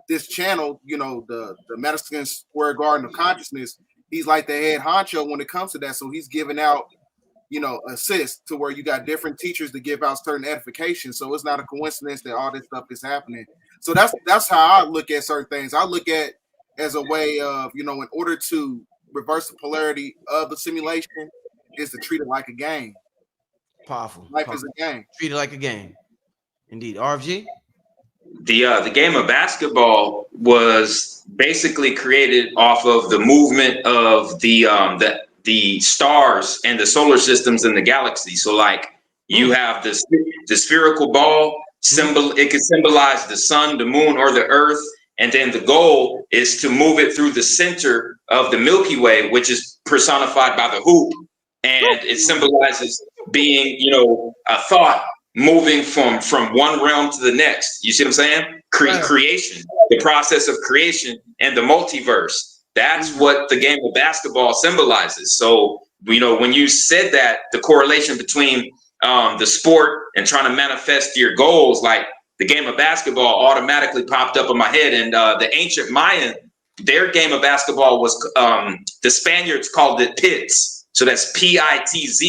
this channel, the Madison Square Garden of Consciousness. He's like the head honcho when it comes to that. So he's giving out assists to where you got different teachers to give out certain edification. So it's not a coincidence that all this stuff is happening. So that's how I look at certain things. I look at as a way of, in order to reverse the polarity of the simulation is to treat it like a game. Powerful. Life is a game. Treat it like a game. Indeed. RFG? The game of basketball was basically created off of the movement of the stars and the solar systems in the galaxy. So like you have the spherical ball symbol. It can symbolize the sun, the moon, or the earth. And then the goal is to move it through the center of the Milky Way, which is personified by the hoop. And it symbolizes being, a thought moving from one realm to the next. You see what I'm saying? Creation, the process of creation and the multiverse. That's what the game of basketball symbolizes. So, when you said that, the correlation between the sport and trying to manifest your goals, like the game of basketball automatically popped up in my head. And the ancient Mayan, their game of basketball was, the Spaniards called it Pitz. So that's Pitz.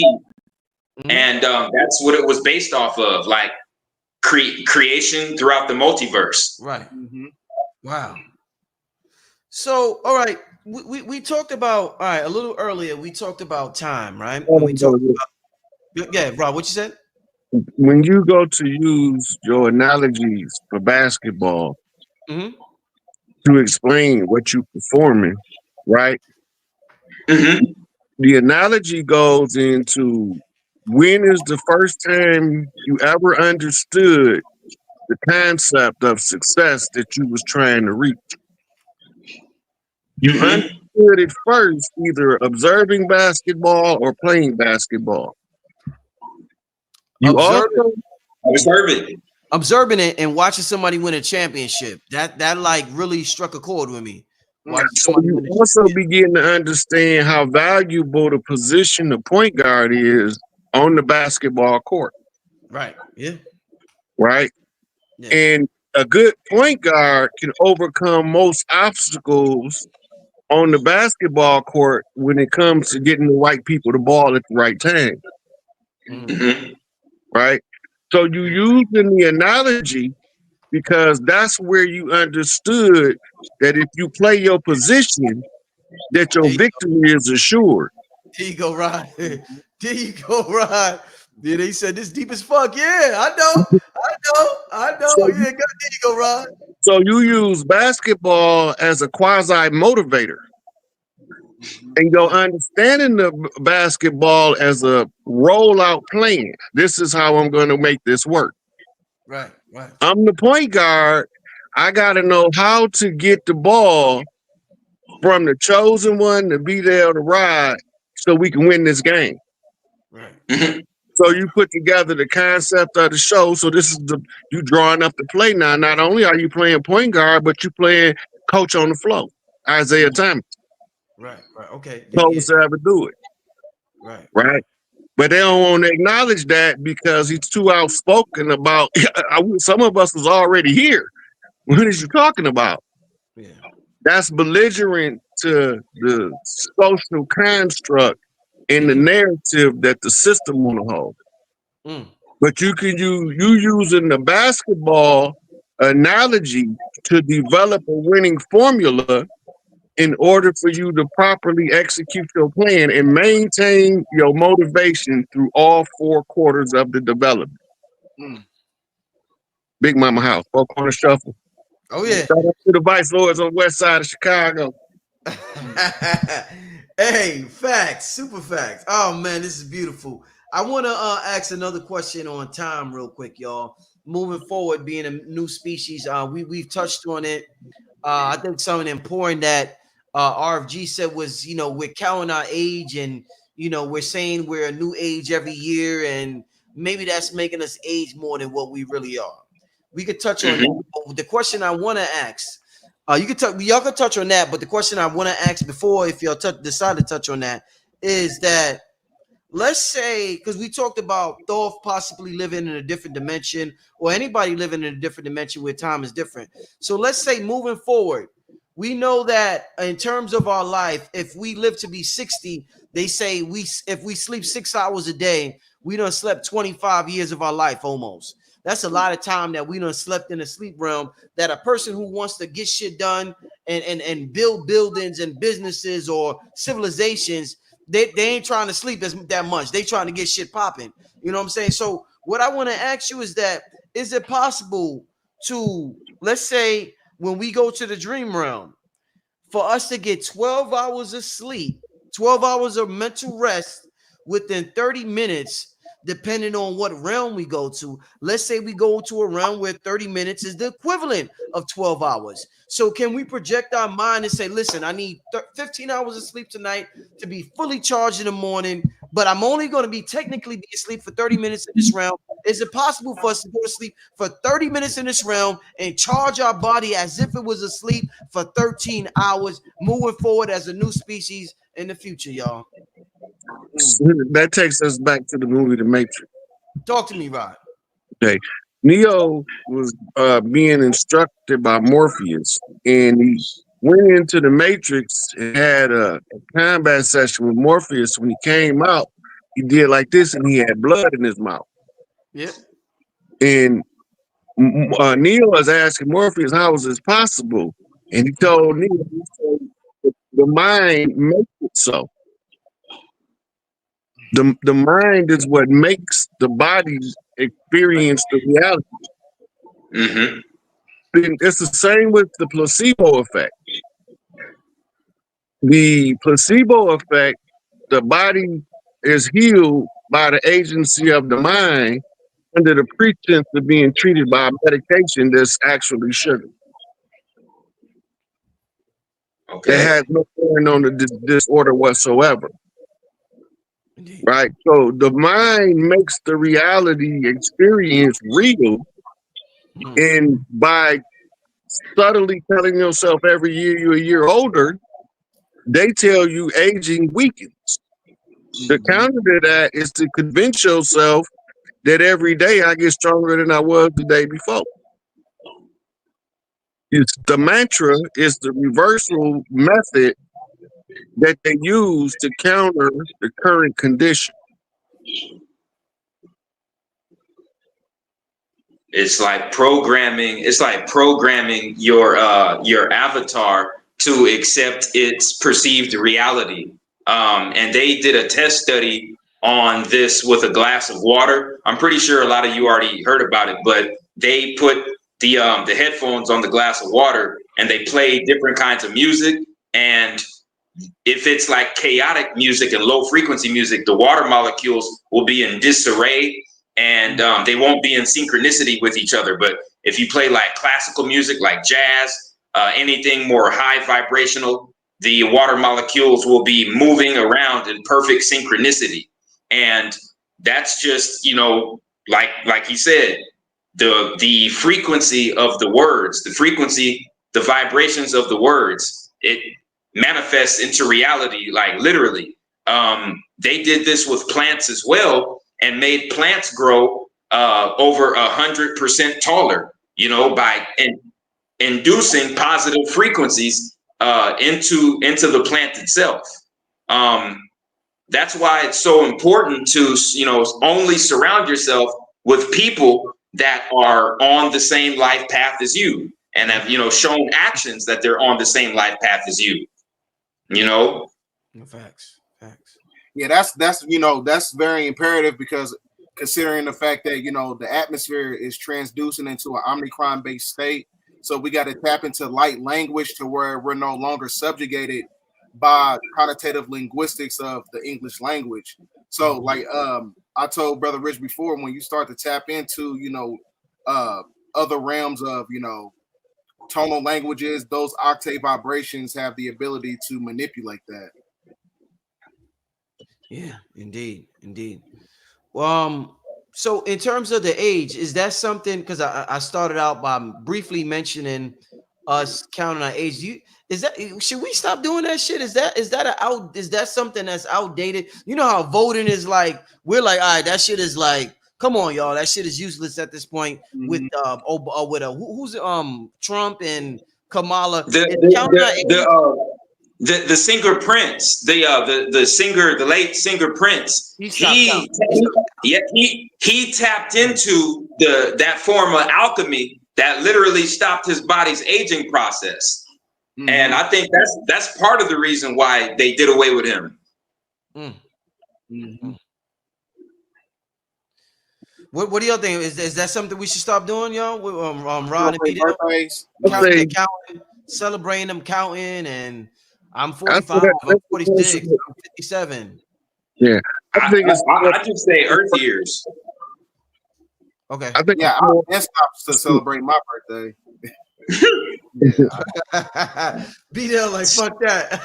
And that's what it was based off of, like creation throughout the multiverse. Right. Wow. So, all right, we talked about, all right, a little earlier, we talked about time, right? When we talked about, yeah, Rob, what you said? When you go to use your analogies for basketball to explain what you're performing, right? The analogy goes into when is the first time you ever understood the concept of success that you was trying to reach? You understood it first, either observing basketball or playing basketball. You observing it and watching somebody win a championship. That like really struck a chord with me. So you also begin to understand how valuable the position of point guard is on the basketball court. Right. Yeah. Right. Yeah. And a good point guard can overcome most obstacles on the basketball court when it comes to getting the right people the ball at the right time. Right. So you using the analogy because that's where you understood that if you play your position, that your victory is assured. There you go, Rod. There you go, Rod. Yeah, they said this deep as fuck. Yeah, I know. So yeah, there you go, Rod. So you use basketball as a quasi motivator. And your understanding of basketball as a rollout plan. This is how I'm going to make this work. Right. I'm the point guard. I got to know how to get the ball from the chosen one to be there to ride so we can win this game. Right. So you put together the concept of the show. So this is you drawing up the play now. Not only are you playing point guard, but you playing coach on the floor, Isaiah Thomas. Right. Okay. Supposed to ever do it. Right. But they don't want to acknowledge that because he's too outspoken about. Some of us was already here. What is you talking about? Yeah. That's belligerent to the social construct and the Mm-hmm. narrative that the system want to hold. Mm. But you using the basketball analogy to develop a winning formula in order for you to properly execute your plan and maintain your motivation through all 4 quarters of the development. Mm. Big Mama House, 4 corner shuffle. Oh yeah. Shout out to the Vice Lords on the west side of Chicago. Hey, facts, super facts. Oh man, this is beautiful. I want to ask another question on time, real quick, y'all. Moving forward, being a new species, we've touched on it. I think something important that RFG said was, we're counting our age, and we're saying we're a new age every year, and maybe that's making us age more than what we really are. We could touch on that. Hmm. But the question I want to ask, y'all could touch on that, but the question I want to ask before, if y'all decide to touch on that, is that, let's say, because we talked about Thoth possibly living in a different dimension, or anybody living in a different dimension where time is different. So let's say moving forward, we know that in terms of our life, if we live to be 60, they say if we sleep 6 hours a day, we done slept 25 years of our life almost. That's a lot of time that we done slept in the sleep realm, that a person who wants to get shit done and build buildings and businesses or civilizations, they ain't trying to sleep that much. They trying to get shit popping. You know what I'm saying? So what I want to ask you is that, is it possible to, let's say, when we go to the dream realm, for us to get 12 hours of sleep, 12 hours of mental rest within 30 minutes, depending on what realm we go to. Let's say we go to a realm where 30 minutes is the equivalent of 12 hours. So can we project our mind and say, listen, I need 15 hours of sleep tonight to be fully charged in the morning, but I'm only going to be technically be asleep for 30 minutes in this realm. Is it possible for us to go to sleep for 30 minutes in this realm and charge our body as if it was asleep for 13 hours, moving forward as a new species in the future, y'all? Mm. That takes us back to the movie The Matrix. Talk to me, Rod. Okay. Neo was being instructed by Morpheus, and he went into the Matrix and had a combat session with Morpheus. When he came out, he did like this, and he had blood in his mouth. Yep. And Neo was asking Morpheus, how is this possible? And he told Neo, he said, the mind makes it so. The mind is what makes the body experience the reality. Hmm. And it's the same with the placebo effect. The placebo effect, the body is healed by the agency of the mind under the pretense of being treated by a medication that's actually sugar. That Okay. has no bearing on the disorder whatsoever. Indeed. Right? So the mind makes the reality experience real, Mm. and by subtly telling yourself every year you're a year older, they tell you aging weakens. The counter to that is to convince yourself that every day I get stronger than I was the day before. It's the mantra is the reversal method that they use to counter the current condition. It's like programming. It's like programming your avatar to accept its perceived reality. And they did a test study on this with a glass of water. I'm pretty sure a lot of you already heard about it, but they put the headphones on the glass of water and they play different kinds of music. And if it's like chaotic music and low frequency music, the water molecules will be in disarray and they won't be in synchronicity with each other. But if you play like classical music, like jazz, anything more high vibrational, the water molecules will be moving around in perfect synchronicity. And that's just, like he said, the frequency of the words, the vibrations of the words, it manifests into reality, like literally. They did this with plants as well and made plants grow over 100% taller, by inducing positive frequencies into the plant itself. That's why it's so important to, you know, only surround yourself with people that are on the same life path as you and have, you know, shown actions that they're on the same life path as you. You know, Facts. Yeah, that's you know, that's very imperative, because considering the fact that, you know, the atmosphere is transducing into an omicron based state, so we got to tap into light language to where we're no longer subjugated by connotative linguistics of the English language. So like I told Brother Rich before, when you start to tap into, you know, other realms of, you know, tonal languages, those octave vibrations have the ability to manipulate that. Yeah, indeed. So in terms of the age, is that something? Because I started out by briefly mentioning us counting our age. Should we stop doing that shit? Is that something that's outdated? You know how voting is like, we're like, all right, that shit is like, come on, y'all, that shit is useless at this point. With who's Trump and Kamala. The singer Prince, the singer, the late singer Prince, he tapped into that form of alchemy that literally stopped his body's aging process. Mm-hmm. And I think that's part of the reason why they did away with him. Mm-hmm. What do y'all think? Is that something we should stop doing, y'all? With Rod and Peter, celebrating them, counting, and I'm 45, I'm 46, I'm 57. Yeah, I just say Earth years. Okay. I think I stopped to celebrate my birthday. BDELL like fuck that.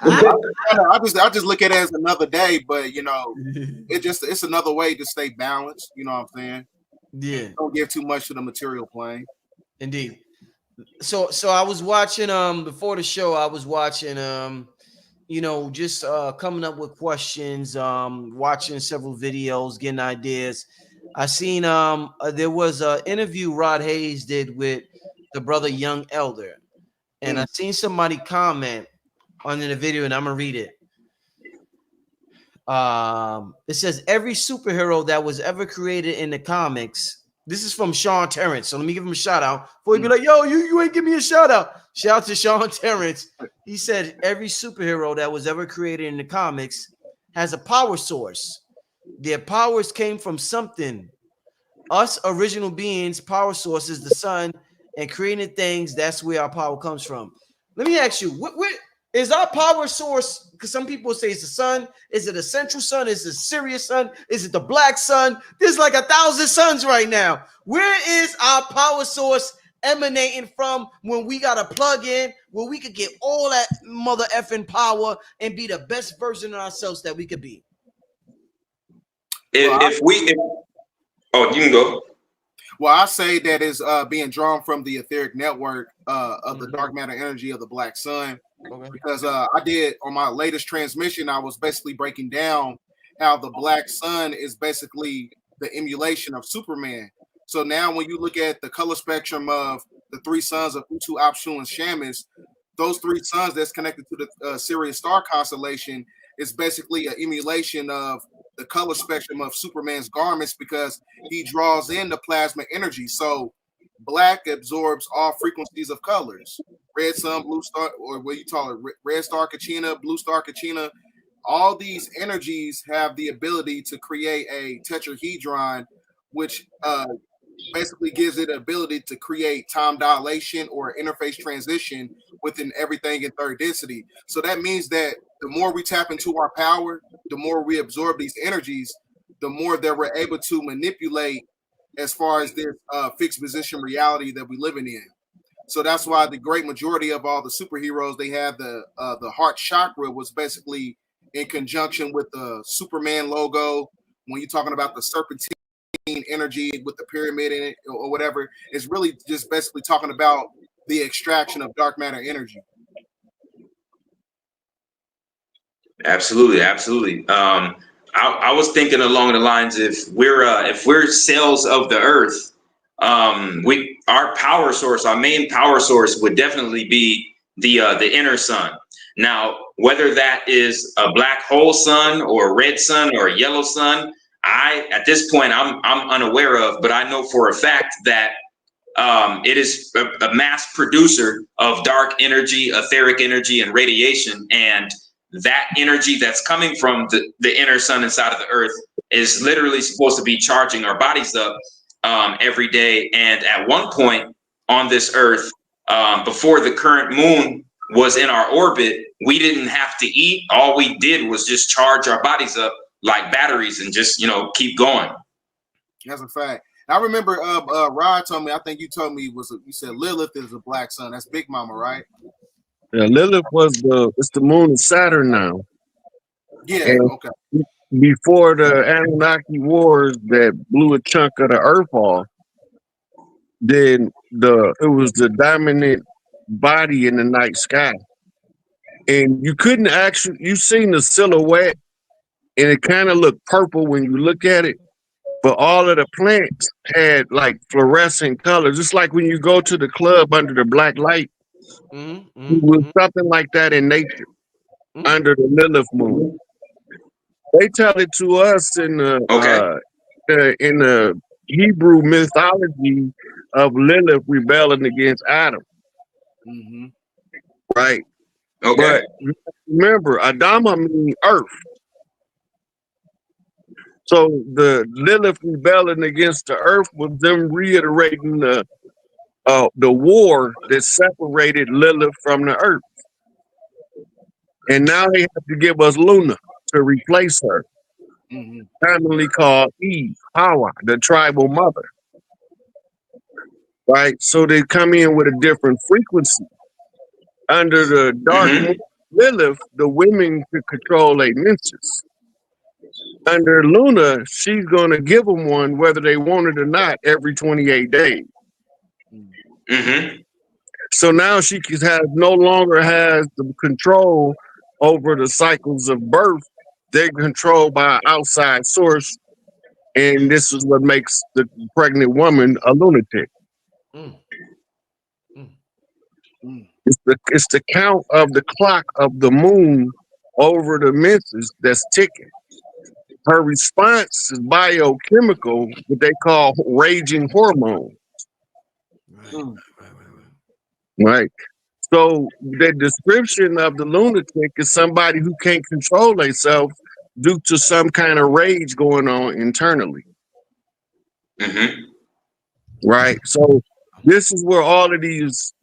I just look at it as another day, but you know, it's another way to stay balanced. You know what I'm saying? Yeah. Don't give too much to the material plane. Indeed. So I was watching before the show, I was watching you know, just coming up with questions, watching several videos, getting ideas. I seen there was an interview Rod Hayes did with the brother Young Elder, and I seen somebody comment under the video, and I'm gonna read it. It says every superhero that was ever created in the comics. This is from Sean Terrence, so let me give him a shout out before he be like, "Yo, you ain't give me a shout out." Shout out to Sean Terrence. He said every superhero that was ever created in the comics has a power source. Their powers came from something. Us original beings, power source is the sun, and creating things, that's where our power comes from. Let me ask you, what is our power source? Because some people say it's the sun. Is it a central sun? Is it a Sirius sun? Is it the black sun? There's like 1,000 suns right now. Where is our power source emanating from when we got to plug in, where we could get all that mother effing power and be the best version of ourselves that we could be? Oh, you can go. Well, I say that is being drawn from the etheric network of the dark matter energy of the black sun. Okay. Because I did on my latest transmission, I was basically breaking down how the black sun is basically the emulation of Superman. So now when you look at the color spectrum of the three suns of Utu, Apsu, and Shamus, those three suns that's connected to the Sirius star constellation is basically an emulation of the color spectrum of Superman's garments, because he draws in the plasma energy. So black absorbs all frequencies of colors. Red sun, blue star, or what you call it, red star Kachina, blue star Kachina. All these energies have the ability to create a tetrahedron, which basically gives it the ability to create time dilation or interface transition within everything in third density. So that means that the more we tap into our power, the more we absorb these energies, the more that we're able to manipulate as far as this fixed position reality that we're living in. So that's why the great majority of all the superheroes, they have the heart chakra was basically in conjunction with the Superman logo. When you're talking about the serpentine energy with the pyramid in it or whatever, it's really just basically talking about the extraction of dark matter energy. Absolutely. I was thinking along the lines, if we're cells of the earth, our power source, our main power source would definitely be the inner sun. Now, whether that is a black hole sun or a red sun or a yellow sun, at this point I'm unaware of, but I know for a fact that it is a mass producer of dark energy, etheric energy, and radiation. And that energy that's coming from the inner sun inside of the earth is literally supposed to be charging our bodies up every day. And at one point on this earth, before the current moon was in our orbit, we didn't have to eat. All we did was just charge our bodies up like batteries and just, keep going. That's a fact. I remember Rod told me, I think you told me you said Lilith is a black sun. That's Big Mama, right? Yeah, Lilith it's the moon of Saturn now. Yeah, and okay. Before the Anunnaki wars that blew a chunk of the earth off, then it was the dominant body in the night sky. And you couldn't you seen the silhouette and it kind of looked purple when you look at it. But all of the plants had like fluorescent colors. Just like when you go to the club under the black light. It was something like that in nature under the Lilith moon. They tell it to us in the Hebrew mythology of Lilith rebelling against Adam. Mm-hmm. Right. Okay. But remember, Adama means earth. So the Lilith rebelling against the earth was them reiterating the war that separated Lilith from the earth. And now they have to give us Luna to replace her. Mm-hmm. Commonly called Eve, Hawa, the tribal mother. Right? So they come in with a different frequency. Under the dark moon Lilith, the women could control their menses. Under Luna, she's going to give them one whether they want it or not every 28 days. Mm-hmm. So now she no longer has the control over the cycles of birth. They're controlled by an outside source, and this is what makes the pregnant woman a lunatic. It's the count of the clock of the moon over the menses that's ticking. Her response is biochemical, what they call raging hormones. Right. So the description of the lunatic is somebody who can't control themselves due to some kind of rage going on internally. Mm-hmm. Right. So this is where all of these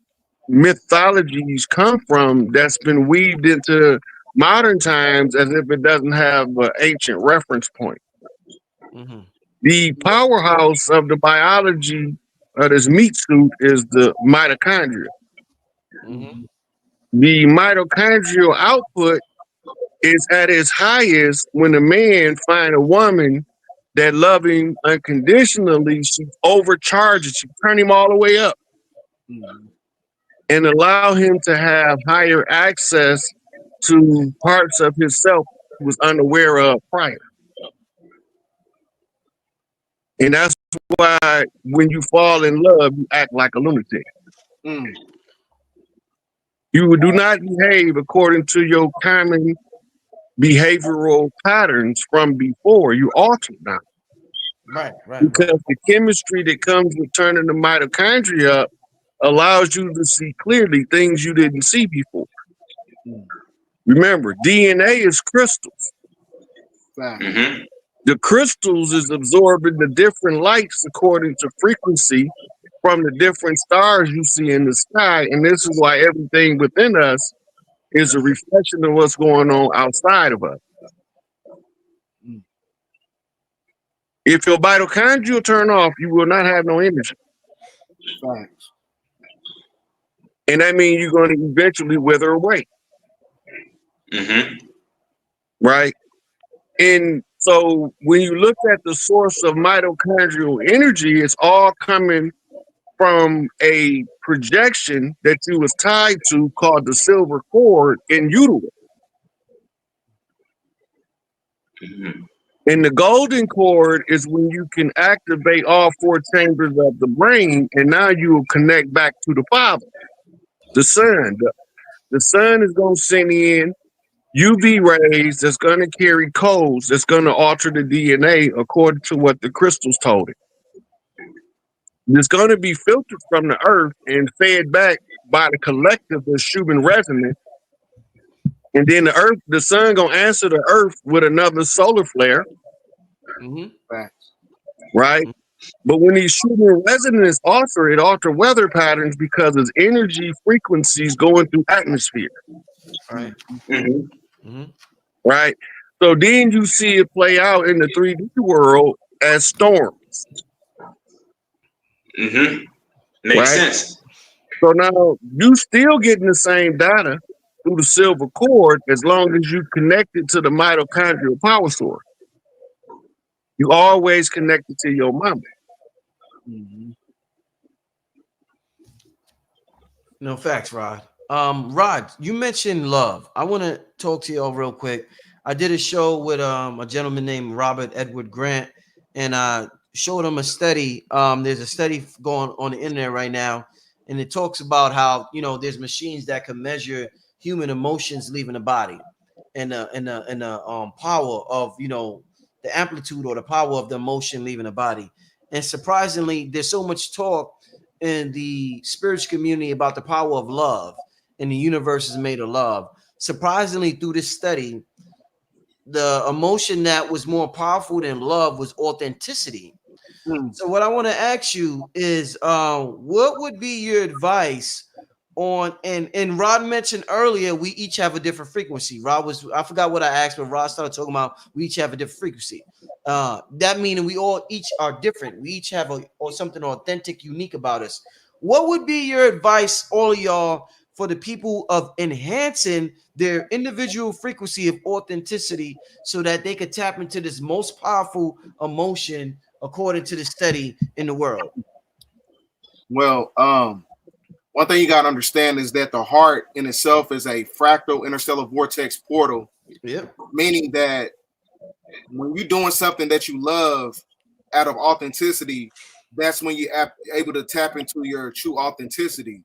mythologies come from that's been weaved into modern times as if it doesn't have an ancient reference point. The powerhouse of the biology of this meat suit is the mitochondria. The mitochondrial output is at its highest when a man finds a woman that love him unconditionally. She overcharges, she turn him all the way up and allow him to have higher access to parts of himself he was unaware of prior. And that's why when you fall in love, you act like a lunatic. You do not behave according to your common behavioral patterns from before. You alter now. Right. Because the chemistry that comes with turning the mitochondria up allows you to see clearly things you didn't see before. Remember, DNA is crystals. Mm-hmm. The crystals is absorbing the different lights according to frequency from the different stars you see in the sky. And this is why everything within us is a reflection of what's going on outside of us. If your mitochondria turn off, you will not have no energy. And that means you're going to eventually wither away. Right? And so when you look at the source of mitochondrial energy, it's all coming from a projection that you was tied to called the silver cord in utero. And the golden cord is when you can activate all four chambers of the brain, and now you will connect back to the Father, the Son, the sun is going to send in UV rays that's going to carry codes that's going to alter the DNA according to what the crystals told it. It's going to be filtered from the earth and fed back by the collective of Schumann resonance. And then the sun going to answer the earth with another solar flare. Right? But when these Schumann resonance it alter weather patterns because it's energy frequencies going through atmosphere. Right. Right. So then you see it play out in the 3D world as storms. Makes sense. So now you still getting the same data through the silver cord as long as you connect it to the mitochondrial power source. You always connected to your mama. No facts, Rod. Rod, you mentioned love. I want to talk to y'all real quick. I did a show with a gentleman named Robert Edward Grant, and I showed him a study. There's a study going on the internet right now, and it talks about how there's machines that can measure human emotions leaving the body, and the power of the amplitude or the power of the emotion leaving the body. And surprisingly, there's so much talk in the spiritual community about the power of love, and the universe is made of love. Surprisingly, through this study, the emotion that was more powerful than love was authenticity. So what I want to ask you is, what would be your advice on, and Rod mentioned earlier, we each have a different frequency. I forgot what I asked, but Rod started talking about we each have a different frequency. That meaning we all each are different. We each have something authentic, unique about us. What would be your advice, all of y'all, for the people of enhancing their individual frequency of authenticity so that they could tap into this most powerful emotion according to the study in the world? Well, one thing you got to understand is that the heart in itself is a fractal interstellar vortex portal. Meaning that when you're doing something that you love out of authenticity, that's when you're able to tap into your true authenticity.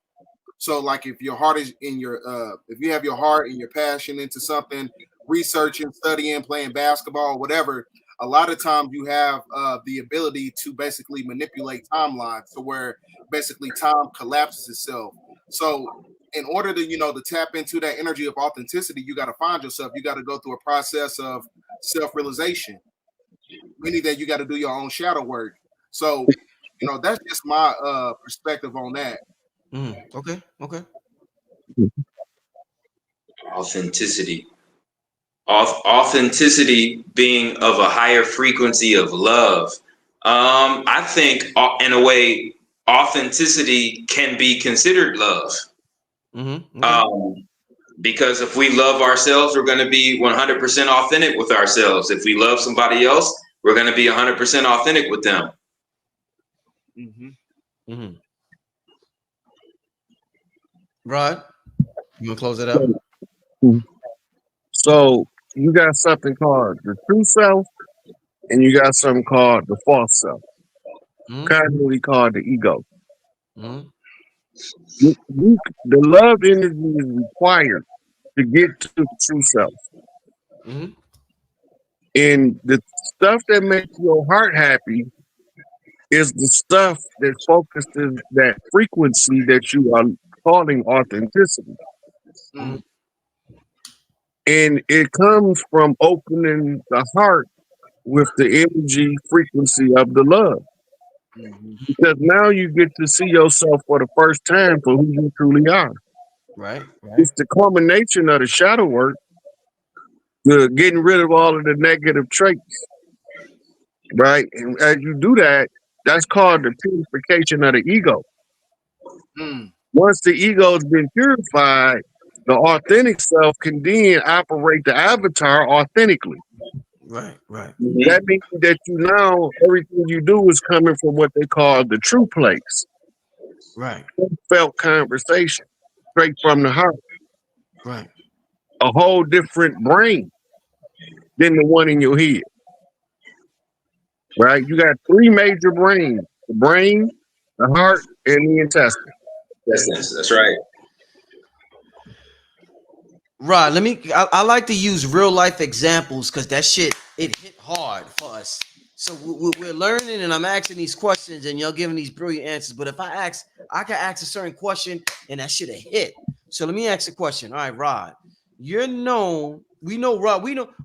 So like if your heart is in your if you have your heart and your passion into something, researching, studying, playing basketball, whatever, a lot of times you have the ability to basically manipulate timelines to where basically time collapses itself. So in order to to tap into that energy of authenticity, you got to find yourself. You got to go through a process of self-realization, meaning that you got to do your own shadow work. So that's just my perspective on that. Okay. Authenticity. Authenticity being of a higher frequency of love. I think, in a way, authenticity can be considered love. Because if we love ourselves, we're going to be 100% authentic with ourselves. If we love somebody else, we're going to be 100% authentic with them. Rod, you want to close it out? So you got something called the true self, and you got something called the false self, commonly called the ego. The love energy is required to get to the true self. And the stuff that makes your heart happy is the stuff that focuses that frequency that you are calling authenticity. And it comes from opening the heart with the energy frequency of the love. Because now you get to see yourself for the first time for who you truly are. Right. It's the culmination of the shadow work, the getting rid of all of the negative traits. Right? And as you do that, that's called the purification of the ego. Once the ego has been purified, the authentic self can then operate the avatar authentically. Right. That means that now everything you do is coming from what they call the true place. Right. Felt conversation, straight from the heart. Right. A whole different brain than the one in your head. Right? You got three major brains: the brain, the heart, and the intestine. That's right. Rod, I like to use real life examples because that shit, it hit hard for us. So we're learning and I'm asking these questions and you're giving these brilliant answers. But if I can ask a certain question and that should have hit. So let me ask a question. All right, Rod, we know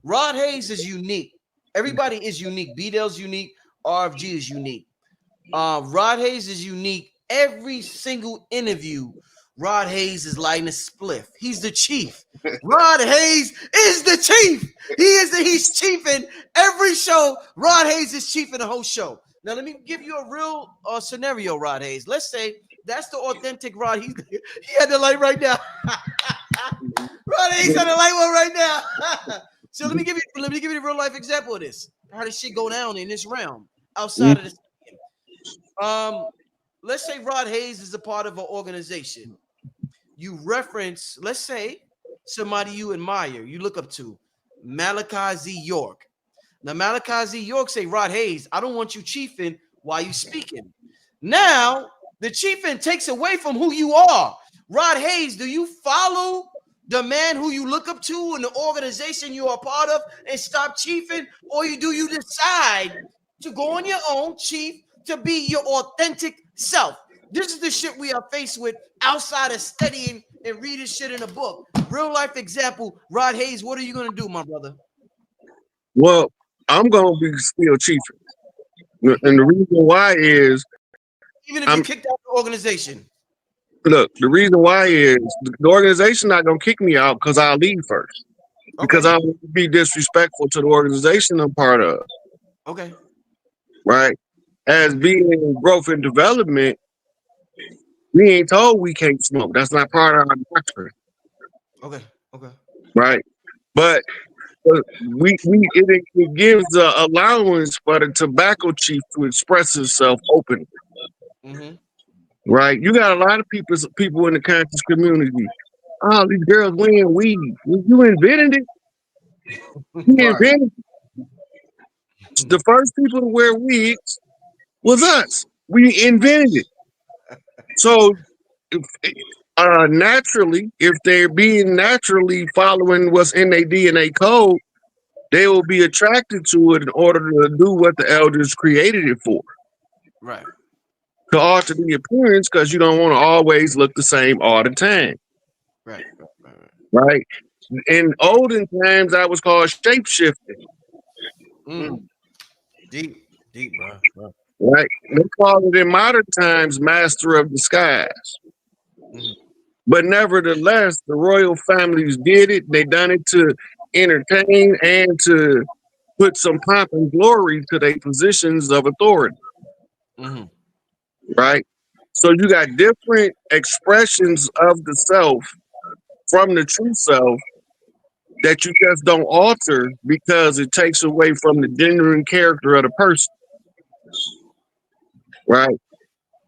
Rod Hayes is unique. Everybody is unique. B-Dell's unique. RFG is unique. Rod Hayes is unique. Every single interview, Rod Hayes is lighting a spliff. He's the chief. Rod Hayes is the chief. He's chiefing every show. Rod Hayes is chiefing the whole show. Now let me give you a real scenario, Rod Hayes. Let's say that's the authentic Rod. He had the light right now. Rod Hayes had the light one right now. So let me give you the real life example of this. How does shit go down in this realm outside of this? Let's say Rod Hayes is a part of an organization. You reference, let's say, somebody you admire, you look up to, Malachi Z. York. Now, Malachi Z. York say, Rod Hayes, I don't want you chiefing while you speaking. Now, the chiefing takes away from who you are. Rod Hayes, do you follow the man who you look up to in the organization you are part of and stop chiefing? Or do you decide to go on your own, chief, to be your authentic self? This is the shit we are faced with outside of studying and reading shit in a book. Real life example, Rod Hayes, what are you going to do, my brother? Well, I'm going to be still chiefing. And the reason why is... Even if you're kicked out of the organization. Look, the reason why is the organization not going to kick me out because I'll leave first. Because I will be disrespectful to the organization I'm part of. Okay. Right? As being in growth and development, we ain't told we can't smoke. That's not part of our doctrine. Okay. Right? But it gives the allowance for the tobacco chief to express himself openly. Mm-hmm. Right? You got a lot of people in the conscious community. Oh, these girls wearing weed. You invented it. You invented it. The first people to wear wigs was us. We invented it. So naturally, if they're being naturally following what's in their DNA code, they will be attracted to it in order to do what the elders created it for. Right. To alter the appearance, because you don't want to always look the same all the time. Right. In olden times, that was called shapeshifting. Deep, bro. Right. They call it in modern times master of disguise. But nevertheless, the royal families did it. They done it to entertain and to put some pomp and glory to their positions of authority. Right? So you got different expressions of the self from the true self that you just don't alter because it takes away from the genuine character of the person. Right?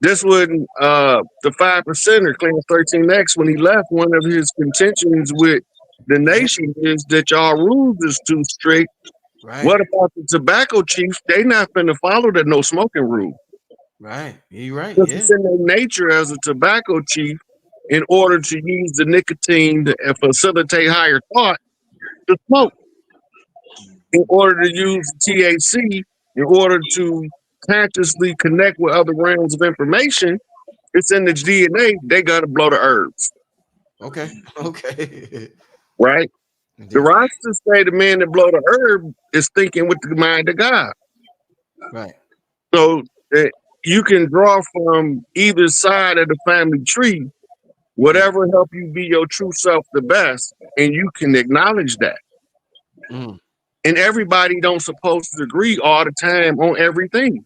This wouldn't the 5%er, Class 13X, when he left, one of his contentions with the nation is that y'all rules is too strict. Right. What about the tobacco chiefs? They not finna follow the no smoking rule. Right. You're right. It's in their nature as a tobacco chief in order to use the nicotine to facilitate higher thought to smoke. In order to use THC, in order to consciously connect with other realms of information, it's in the DNA. They got to blow the herbs. Okay. Right? Indeed. The Rastas say the man that blow the herb is thinking with the mind of God. Right. So that you can draw from either side of the family tree, whatever help you be your true self the best, and you can acknowledge that. And everybody don't supposed to agree all the time on everything.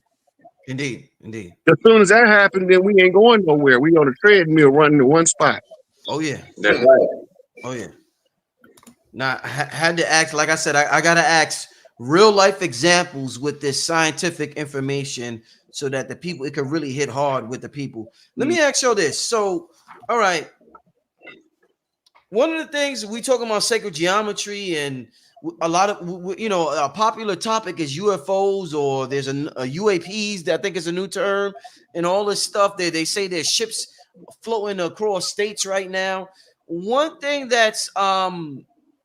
Indeed. As soon as that happens, then we ain't going nowhere. We on a treadmill running to one spot. Oh yeah. That's right. Oh yeah. Now I had to ask, like I said, I gotta ask real life examples with this scientific information so that the people, it could really hit hard with the people. Let me ask you this. So, all right. One of the things we talking about sacred geometry and a lot of, a popular topic is UFOs, or there's a UAPs that I think is a new term, and all this stuff. They say there's ships floating across states right now. one thing that's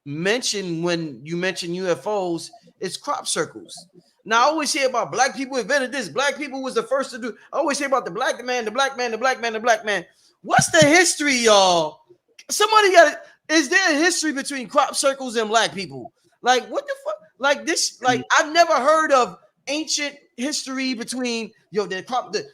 mentioned when you mention UFOs is crop circles. Now I always hear about black people invented this. Black people was the first to do. I always hear about the black man, the black man, the black man, the black man. What's the history, y'all? Somebody got it. Is there a history between crop circles and black people? Like what the fuck? Like this? Like I've never heard of ancient history between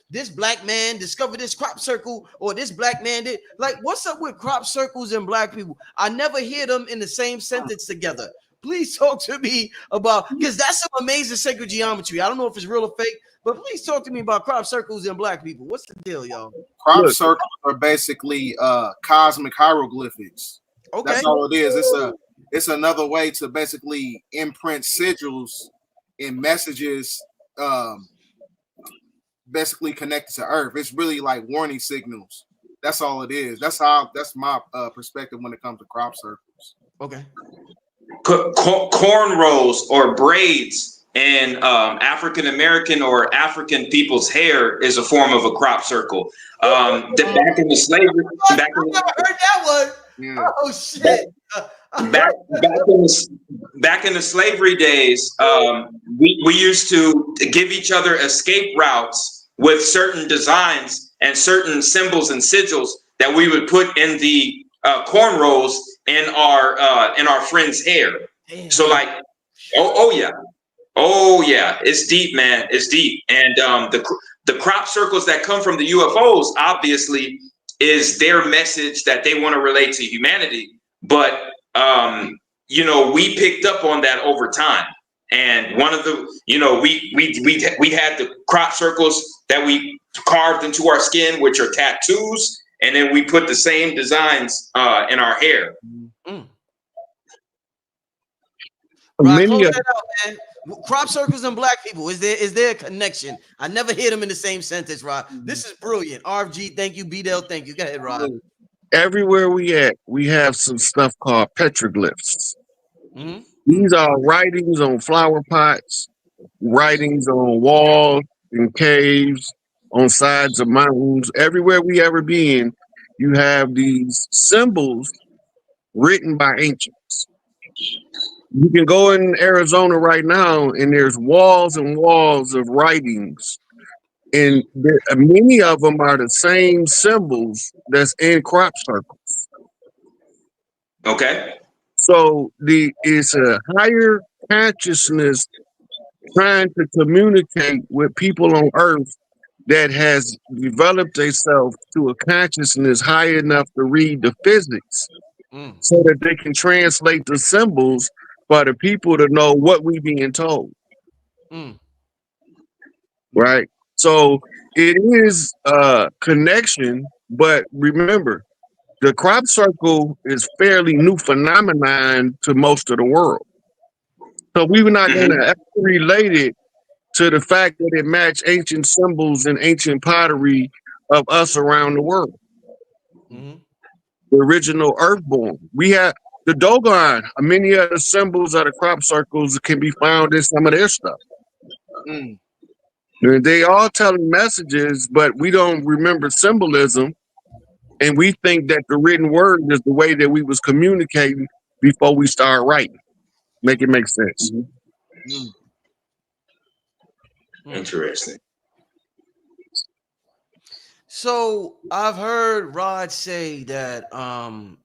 this black man discovered this crop circle or this black man did. Like what's up with crop circles and black people? I never hear them in the same sentence together. Please talk to me about, because that's some amazing sacred geometry. I don't know if it's real or fake, but please talk to me about crop circles and black people. What's the deal, y'all? Crop circles are basically cosmic hieroglyphics. Okay. That's all it is. It's another way to basically imprint sigils in messages basically connected to Earth. It's really like warning signals. That's all it is. That's my perspective when it comes to crop circles. Okay. Cornrows or braids in African American or African people's hair is a form of a crop circle. Back in the slavery, I never heard that one. Yeah. Oh shit! Back in the slavery days, we used to give each other escape routes with certain designs and certain symbols and sigils that we would put in the cornrows in our friend's hair. Damn. So like, oh yeah, it's deep, man. It's deep. And the crop circles that come from the UFOs obviously is their message that they want to relate to humanity. But we picked up on that over time. And one of the, we had the crop circles that we carved into our skin, which are tattoos. And then we put the same designs in our hair. Mm. Right, close that out, man. Crop circles and black people. Is there a connection? I never hear them in the same sentence, Rod. This is brilliant. RFG, thank you. BDELL, thank you. Go ahead, Rod. Everywhere we at, we have some stuff called petroglyphs. Mm-hmm. These are writings on flower pots, writings on walls and caves, on sides of mountains. Everywhere we ever been, you have these symbols written by ancients. You can go in Arizona right now, and there's walls and walls of writings, and many of them are the same symbols that's in crop circles. Okay. So it's a higher consciousness trying to communicate with people on Earth that has developed themselves to a consciousness high enough to read the physics so that they can translate the symbols for the people to know what we being told. Right? So it is a connection, but remember, the crop circle is fairly new phenomenon to most of the world. So we were not going to relate it to the fact that it matched ancient symbols and ancient pottery of us around the world. The original earthborn. We have the Dogon. Many of the symbols of the crop circles can be found in some of their stuff. They all telling messages, but we don't remember symbolism. And we think that the written word is the way that we was communicating before we start writing. Make it make sense. Interesting. So I've heard Rod say that I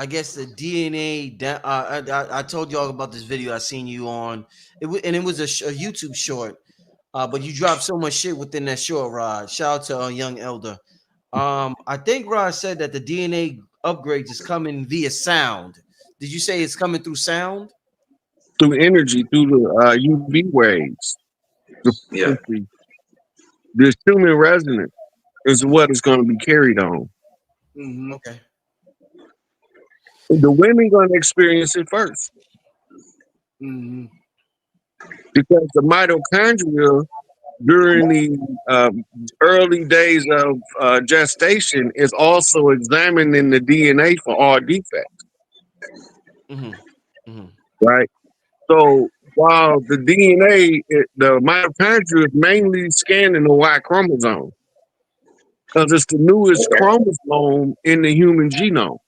guess the DNA. I told y'all about this video I seen you on. It was a YouTube short, but you dropped so much shit within that short, Rod. Shout out to a young elder. I think Rod said that the DNA upgrades is coming via sound. Did you say it's coming through sound? Through energy, through the UV waves. The human resonance is what is going to be carried on. Okay. The women going to experience it first. Because the mitochondria during the early days of gestation is also examining the DNA for all defects. Right? So while the DNA, the mitochondria is mainly scanning the Y chromosome. because it's the newest Okay. chromosome in the human genome.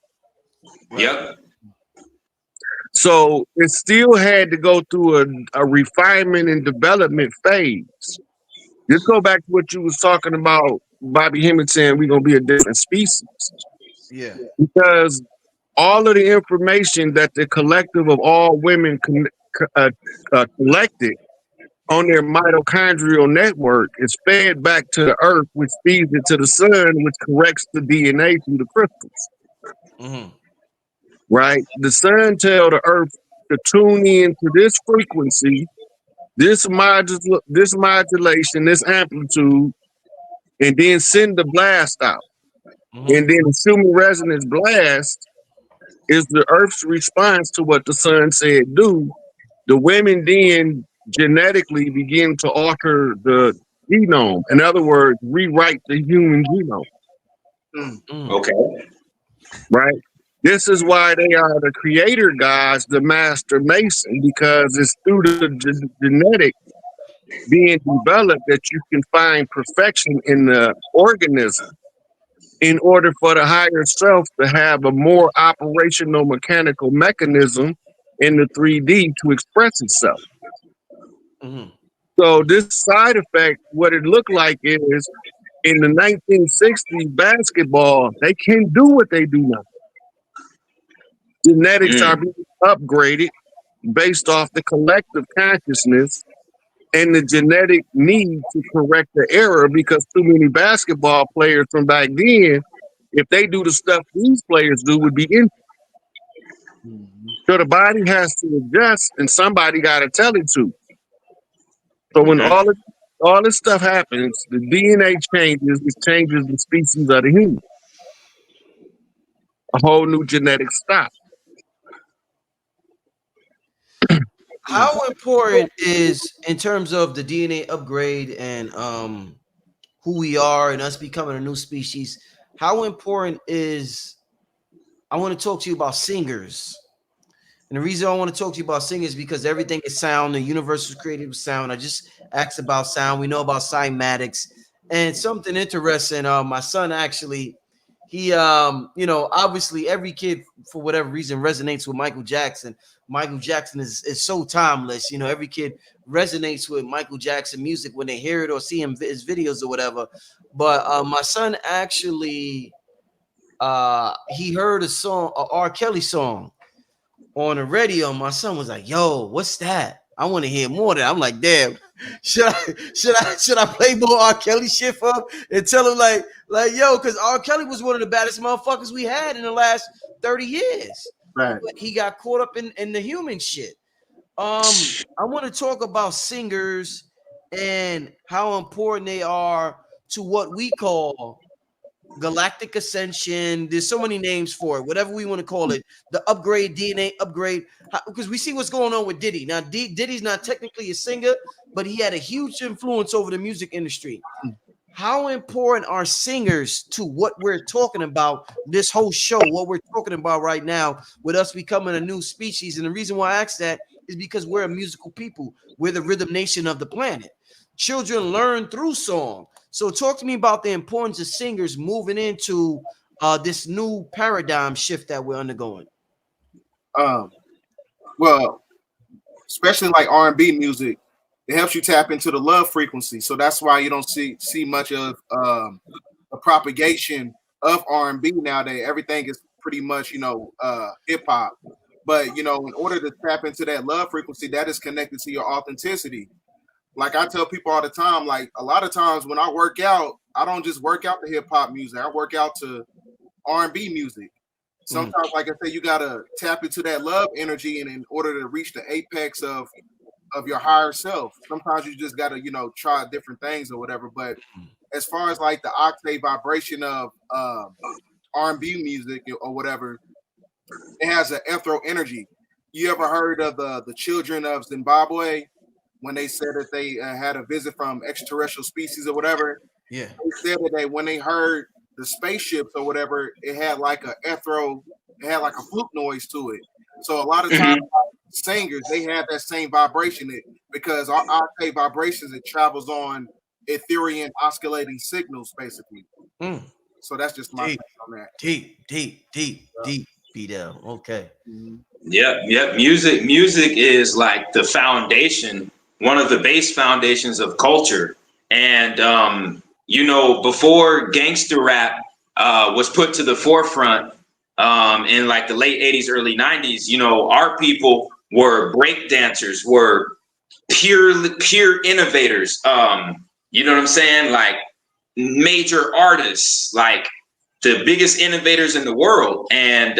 Right. Yep. So it still had to go through a refinement and development phase. Just go back to what you was talking about, Bobby Hemmett saying we're gonna be a different species. Yeah. Because all of the information that the collective of all women collected on their mitochondrial network is fed back to the earth, which feeds it to the sun, which corrects the DNA through the crystals. Mm-hmm. Right? The sun tell the earth to tune in to this frequency, this modulation, this amplitude, and then send the blast out. Mm-hmm. And then the human resonance blast is the earth's response to what the sun said do. The women then genetically begin to alter the genome. In other words, rewrite the human genome, Mm. Mm. Okay. right? This is why they are the creator gods, the master mason, because it's through the genetic being developed that you can find perfection in the organism in order for the higher self to have a more operational mechanical mechanism in the 3D to express itself. Mm-hmm. So this side effect, what it looked like is in the 1960s basketball, they can't do what they do now. Genetics are Mm. being upgraded based off the collective consciousness and the genetic need to correct the error because too many basketball players from back then, if they do the stuff these players do, would be in. Mhm. So the body has to adjust and somebody got to tell it to. So when Mm-hmm. all this stuff happens, the DNA changes, it changes the species of the human. A whole new genetic stock. Mm. How important is in terms of the DNA upgrade and who we are and us becoming a new species? How important is I want to talk to you about singers. And the reason I want to talk to you about singing is because everything is sound. The universe was created with sound. I just asked about sound. We know about cymatics and something interesting. My son actually, he, obviously every kid for whatever reason resonates with Michael Jackson. Michael Jackson is so timeless. Every kid resonates with Michael Jackson music when they hear it or see him his videos or whatever. But my son actually, he heard a song, a R. Kelly song on the radio. My son was like, "Yo, what's that? I want to hear more of that." I'm like, "Damn, should I play more R. Kelly shit for him and tell him like yo, because R. Kelly was one of the baddest motherfuckers we had in the last 30 years, Right. but he got caught up in the human shit." I want to talk about singers and how important they are to what we call galactic ascension. There's so many names for it, whatever we want to call it. The upgrade, DNA upgrade, because we see what's going on with Diddy now. Diddy's not technically a singer, but he had a huge influence over the music industry. How important are singers to what we're talking about this whole show, what we're talking about right now with us becoming a new species? And the reason why I ask that is because we're a musical people. We're the rhythm nation of the planet. Children learn through song. So talk to me about the importance of singers moving into this new paradigm shift that we're undergoing. Um, well, especially like R&B music, it helps you tap into the love frequency. So that's why you don't see much of a propagation of R&B nowadays. Everything is pretty much hip hop. But in order to tap into that love frequency, that is connected to your authenticity. Like I tell people all the time, like a lot of times when I work out, I don't just work out to hip hop music. I work out to R&B music. Mhm. Sometimes, like I say, you gotta tap into that love energy, and in order to reach the apex of your higher self, sometimes you just gotta try different things or whatever. But as far as like the octave vibration of R&B music or whatever, it has an ethereal energy. You ever heard of the children of Zimbabwe when they said that they had a visit from extraterrestrial species or whatever? Yeah. They said that when they heard the spaceships or whatever, it had like a ethereal, it had like a flute noise to it. So a lot of times Mm-hmm. singers they have that same vibration because our octave vibrations it travels on Ethereum oscillating signals basically. Mm. So that's just my Deep, take on that. deep, BDELL. Okay. Mhm. Yep. Music is like the foundation, one of the base foundations of culture. And before gangster rap was put to the forefront in like the late '80s, early '90s, our people were break dancers, were pure innovators. You know what I'm saying? Like major artists, like the biggest innovators in the world. And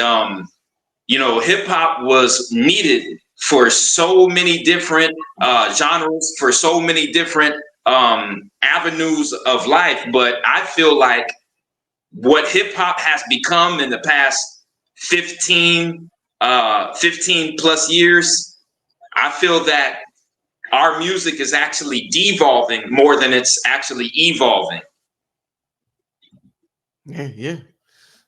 hip hop was needed for so many different genres, for so many different avenues of life. But I feel like what hip hop has become in the past 15 plus years, I feel that our music is actually devolving more than it's actually evolving. Yeah.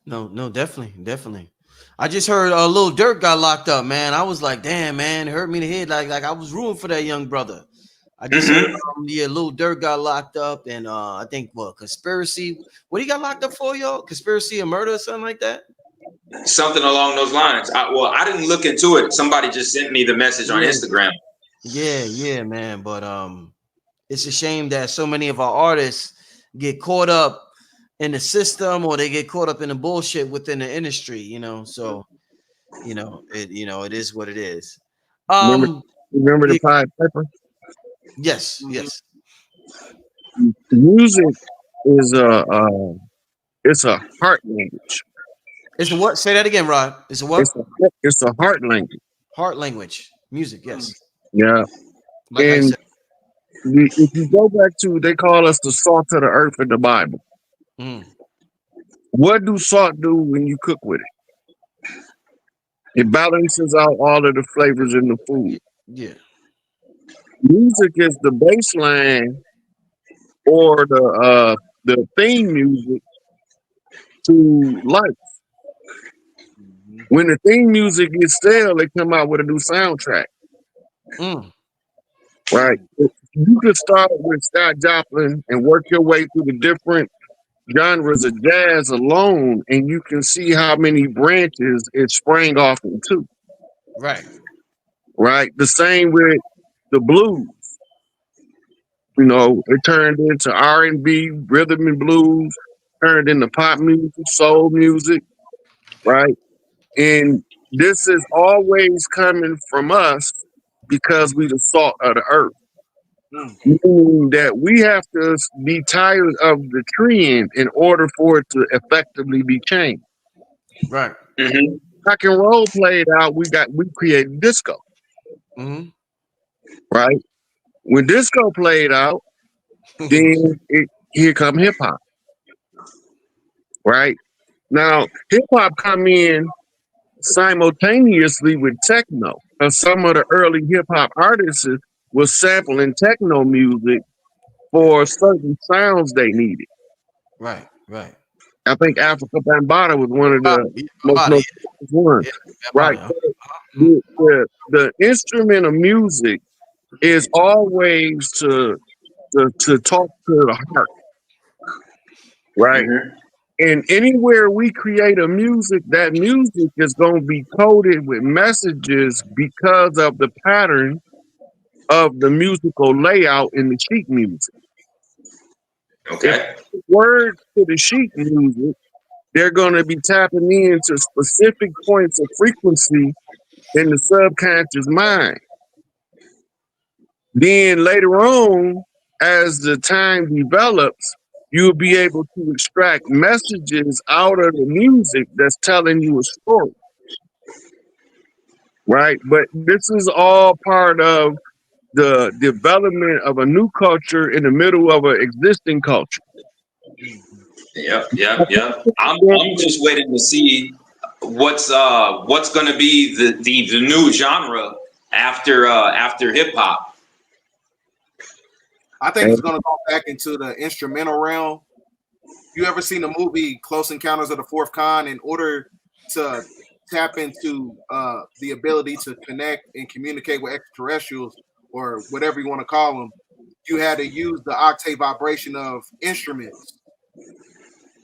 No, definitely. I just heard Lil Durk got locked up, man. I was like, damn, man, it hurt me in the head. Like I was rooting for that young brother. I just heard, Hmm. Lil Durk got locked up, and I think what conspiracy? What he got locked up for, yo? Conspiracy of murder or something like that? Something along those lines. I didn't look into it. Somebody just sent me the message on Yeah, Instagram. yeah, man. But it's a shame that so many of our artists get caught up in the system, or they get caught up in the bullshit within the industry. So it is what it is. Remember, Um, remember the yeah, Pied Piper? yes, Mhm. yes. Music is it's a heart language. It's a what? Say that again, Rod. It's a It's what? a it's a heart language. Heart language. Music. Mm. Yes. Yeah, Like I and said. if you go back to, they call us the salt of the earth in the Bible. Mm, What do salt do when you cook with it? It balances out all of the flavors in the food. yeah. Music is the baseline or the theme music to life. Mhm. When the theme music gets stale, they come out with a new soundtrack. Mm, Right? You could start with Scott Joplin and work your way through the different genres of jazz alone, and you can see how many branches it sprang off into. right. Right? The same with the blues. It turned into R&B, rhythm and blues, turned into pop music, soul music, right? And this is always coming from us because we the salt of the earth. Mm. Meaning that we have to be tired of the trend in order for it to effectively be changed. Right. Hmm. Rock and roll played out, we created disco, Mm-hmm. right? When disco played out, then here come hip hop, right? Now hip hop come in simultaneously with techno. And some of the early hip hop artists was sampling techno music for certain sounds they needed. Right. Right. I think Africa Bambaataa was one of the Yeah, most about it. notorious ones. Yeah, about Right. it. So Mhm. the instrument of music is always to talk to the heart, right? Hmm. And anywhere we create a music, that music is going to be coded with messages because of the pattern of the musical layout in the sheet music. If Okay. words to the sheet music, they're going to be tapping into specific points of frequency in the subconscious mind. Then later on, as the time develops, you'll be able to extract messages out of the music that's telling you a story, right? But this is all part of the development of a new culture in the middle of an existing culture. Mhm. Yep. I'm just waiting to see what's going to be the new genre after hip hop. I think it's going to go back into the instrumental realm. You ever seen the movie Close Encounters of the Fourth Kind? In order to tap into the ability to connect and communicate with extraterrestrials or whatever you want to call them, you had to use the octave vibration of instruments.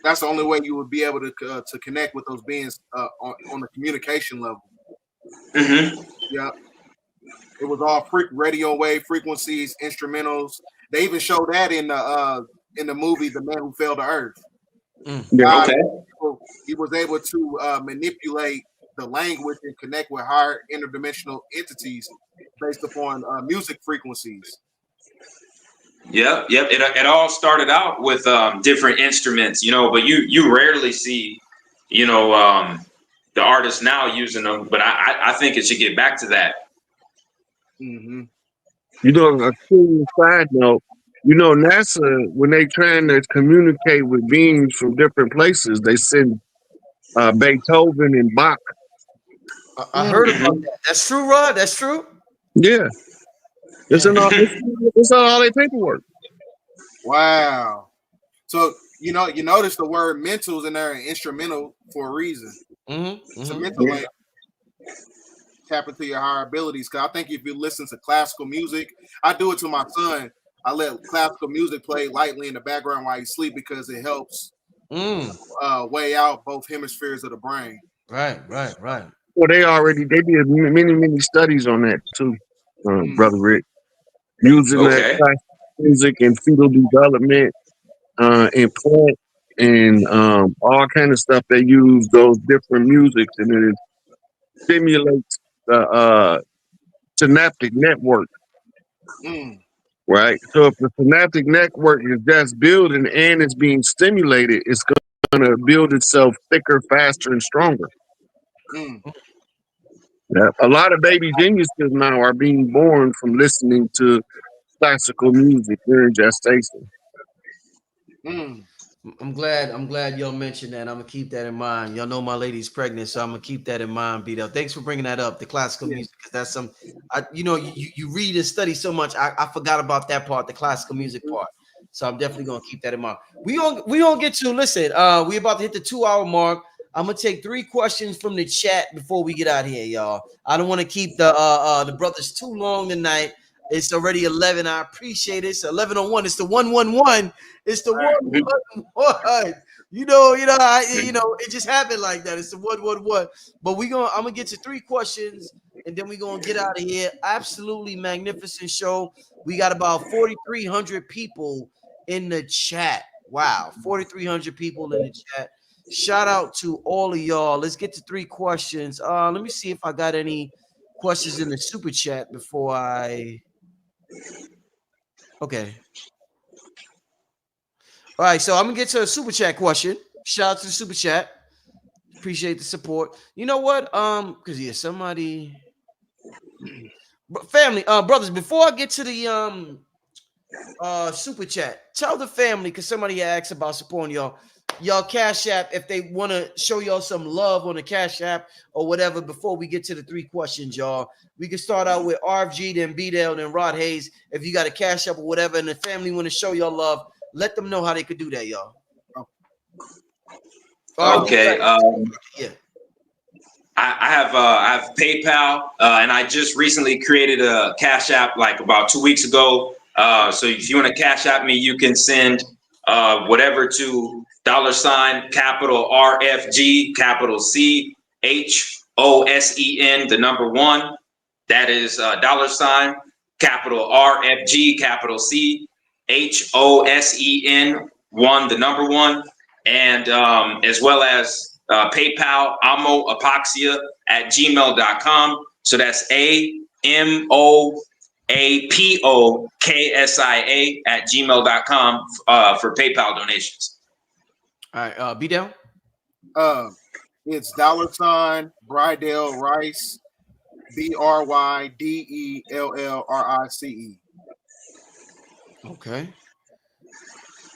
That's the only way you would be able to connect with those beings on the communication level. Mm-hmm. Yeah, it was all radio wave frequencies, instrumentals. They even show that in the movie The Man Who Fell to Earth. Yeah. Okay. He was able to manipulate the language and connect with higher interdimensional entities based upon music frequencies. Yep. It all started out with different instruments, but you rarely see, the artists now using them. But I think it should get back to that. Mm-hmm. A cool side note, NASA, when they trying to communicate with beings from different places, they send Beethoven and Bach. I heard Mm-hmm. about that. That's true, Rod. That's true. Yeah. It's in all, it's on all their paperwork. Wow. So you notice the word mentals in there, instrumental for a reason. Mm-hmm. It's a mental language. Tap into your higher abilities. Because I think if you listen to classical music, I do it to my son. I let classical music play lightly in the background while he sleep because it helps weigh out both hemispheres of the brain. Right. Well, they did many studies on that too, Brother Rick, using that Okay. classical music and fetal development, and plant and all kind of stuff. They use those different musics and it stimulates the synaptic network. Mm. Right. So if the synaptic network is just building and it's being stimulated, it's going to build itself thicker, faster, and stronger. Mm. Yeah. A lot of baby geniuses now are being born from listening to classical music during gestation. Mm. I'm glad y'all mentioned that. I'm gonna keep that in mind. Y'all know my lady's pregnant, so I'm gonna keep that in mind. BDELL, thanks for bringing that up. The classical music, because that's some, you read and study so much. I forgot about that part, the classical music part. So I'm definitely gonna keep that in mind. We gonna get to listen. We about to hit the 2-hour mark. I'm gonna take 3 questions from the chat before we get out here, y'all. I don't want to keep the brothers too long tonight. It's already 11. I appreciate it. It's 11:01. It's the 111. It's the 111. It just happened like that. It's the 111. But I'm gonna get to 3 questions and then we're gonna get out of here. Absolutely magnificent show. We got about 4,300 people in the chat. Wow, 4,300 people in the chat. Shout out to all of y'all. Let's get to 3 questions. Let me see if I got any questions in the super chat before I. Okay. All right, so I'm gonna get to a super chat question. Shout out to the super chat. Appreciate the support. You know what? Because somebody, family, brothers. Before I get to the super chat, tell the family because somebody asked about supporting y'all Cash App if they want to show y'all some love on the Cash App or whatever. Before we get to the 3 questions, y'all, we can start out with RFG, then BDELL, then Rod Hayes. If you got a Cash App or whatever, and the family want to show y'all love, let them know how they could do that, y'all. Okay. Yeah. I have PayPal, and I just recently created a Cash App like about 2 weeks ago. So if you want to Cash App me, you can send whatever to capital RFG capital CHOSEN the number 1. That is capital RFG capital CHOSEN 1 the number 1, and as well as PayPal amoapoxia@gmail.com. So that's AMOAPOKSIA@gmail.com for PayPal donations. All right, BDELL. It's $Brydell Rice, BRYDELLRICE. Okay.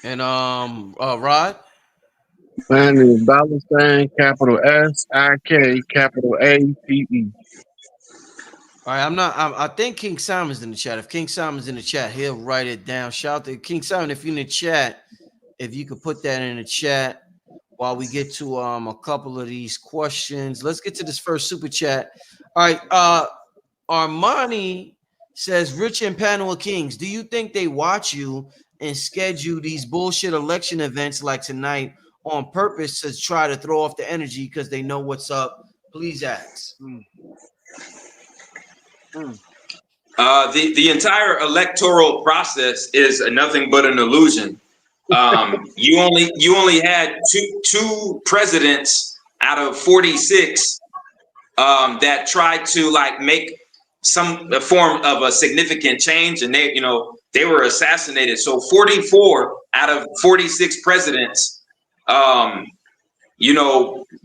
And Rod. Mine is capital SIK capital ATE. All right, I think King Simon's in the chat. If King Simon's in the chat, he'll write it down. Shout out to King Simon if you're in the chat. If you could put that in the chat while we get to a couple of these questions. Let's get to this first super chat. All right, Armani says, Rich and Panel of Kings, do you think they watch you and schedule these bullshit election events like tonight, on purpose to try to throw off the energy because they know what's up. Please ask. The entire electoral process is nothing but an illusion. You only had two presidents out of 46 that tried to like make some form of a significant change, and they were assassinated. So 44 out of 46 presidents,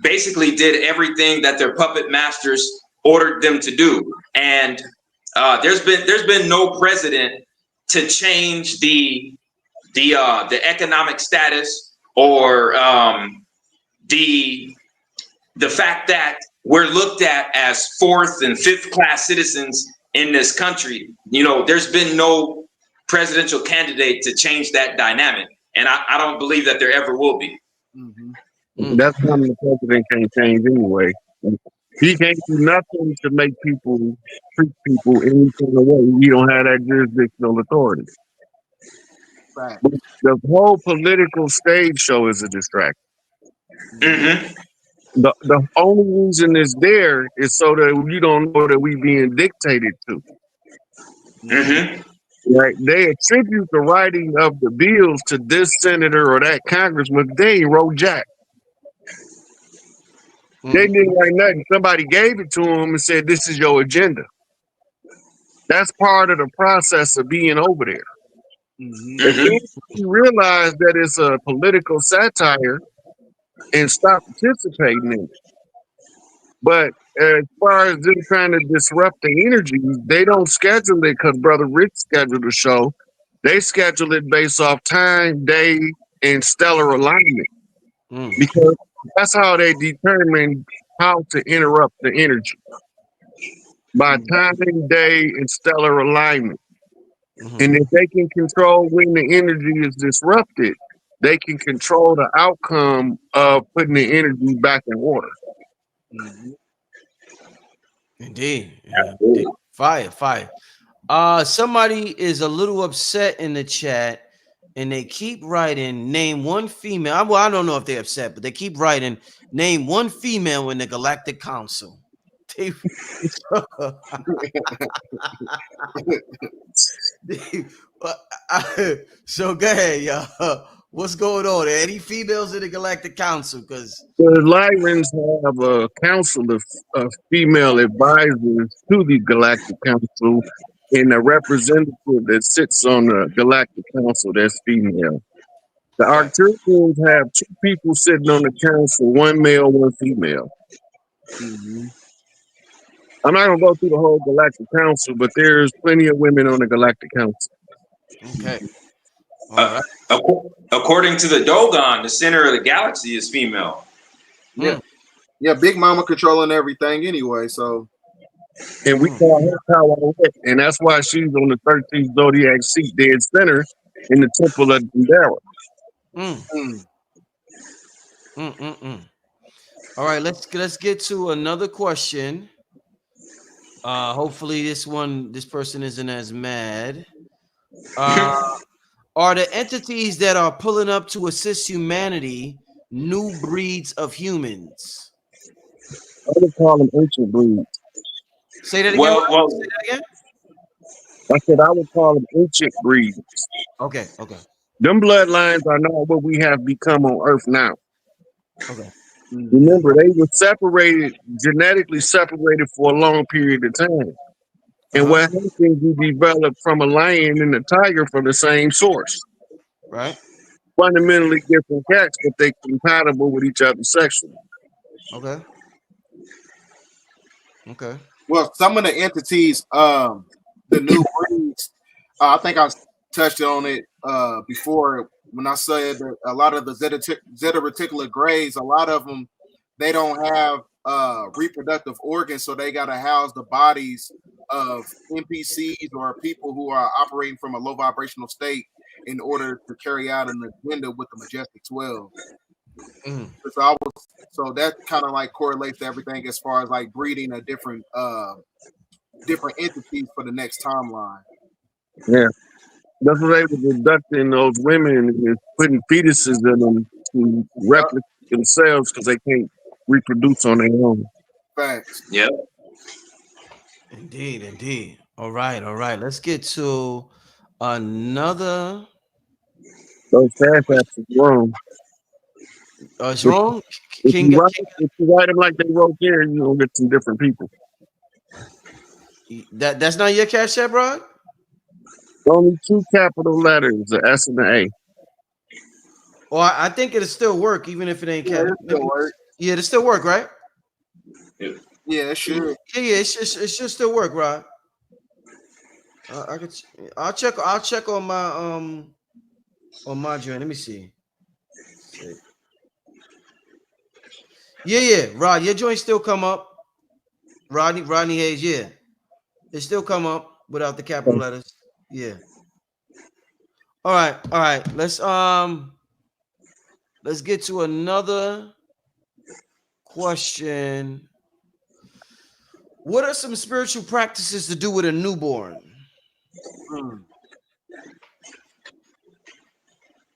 basically did everything that their puppet masters ordered them to do, and there's been no president to change the economic status or the fact that we're looked at as fourth and fifth class citizens in this country. There's been no presidential candidate to change that dynamic, and I don't believe that there ever will be. That's something the president can't change anyway. He can't do nothing to make people treat people any kind of way. He don't have that jurisdictional authority. Right. But the whole political stage show is a distraction. The only reason it's there is so that you don't know that we being dictated to. Right? They attribute the writing of the bills to this senator or that congressman. They ain't wrote jack. They didn't write nothing. Somebody gave it to them and said, "This is your agenda." That's part of the process of being over there. If you realize that it's a political satire and stop participating in it. But as far as them trying to disrupt the energy, they don't schedule it because Brother Rich scheduled the show. They schedule it based off time, day, and stellar alignment. Because that's how they determine how to interrupt the energy. By timing, day, and stellar alignment. And if they can control when the energy is disrupted, they can control the outcome of putting the energy back in order. Indeed. Fire. Somebody is a little upset in the chat, and they keep writing, name one female. Well, I don't know if they're upset, but they keep writing, name one female in the Galactic Council. So go ahead, y'all. What's going on? Are any females in the Galactic Council? Because the Lyrans have a council of female advisors to the Galactic Council, and a representative that sits on the Galactic Council that's female. The Arcturians have two people sitting on the council, one male, one female. I'm not going to go through the whole Galactic Council, but there's plenty of women on the Galactic Council. Okay. All right. According to the Dogon, the center of the galaxy is female. Yeah, Big Mama controlling everything anyway, so. And we call her Power, and that's why she's on the 13th Zodiac seat, dead center, in the Temple of Dendera. All right, let's get to another question. Hopefully this person isn't as mad. Are the entities that are pulling up to assist humanity new breeds of humans? I would call them ancient breeds. Say that again. Say that again. I said I would call them ancient breeds. Okay. Them bloodlines are not what we have become on Earth now. Okay. Remember, they were separated, genetically separated for a long period of time. And what happens, you develop from a lion and a tiger from the same source. Right. Fundamentally different cats, but they're compatible with each other sexually. Okay. Well, some of the entities, the new breeds, I think I touched on it before when I said that a lot of the Zeta Reticular Greys, a lot of them, they don't have reproductive organs, so they got to house the bodies of NPCs or people who are operating from a low vibrational state in order to carry out an agenda with the Majestic 12. So that kind of like correlates to everything as far as like breeding a different entities for the next timeline. Yeah. That's what they were abducting those women and putting fetuses in them to replicate themselves because they can't reproduce on their own. Facts. Yep. Indeed, indeed. All right, all right. Let's get to another. Those fast apps is wrong. It's If, wrong. if King, you write if you write them like they wrote there, you're gonna get some different people. that's not your cash app, bro. Only two capital letters, the S and the A. Or I think it'll still work even if it ain't Yeah, cash. it still work. Yeah, it'll still work, right? Yeah, it should. Yeah, it should still work, right? I could. I'll check. I'll check on my joint. Let me see. Yeah, Rod, your joint still come up. Rodney Hayes, yeah, it still come up without the capital letters. Yeah. All right. Let's get to another question. What are some spiritual practices to do with a newborn?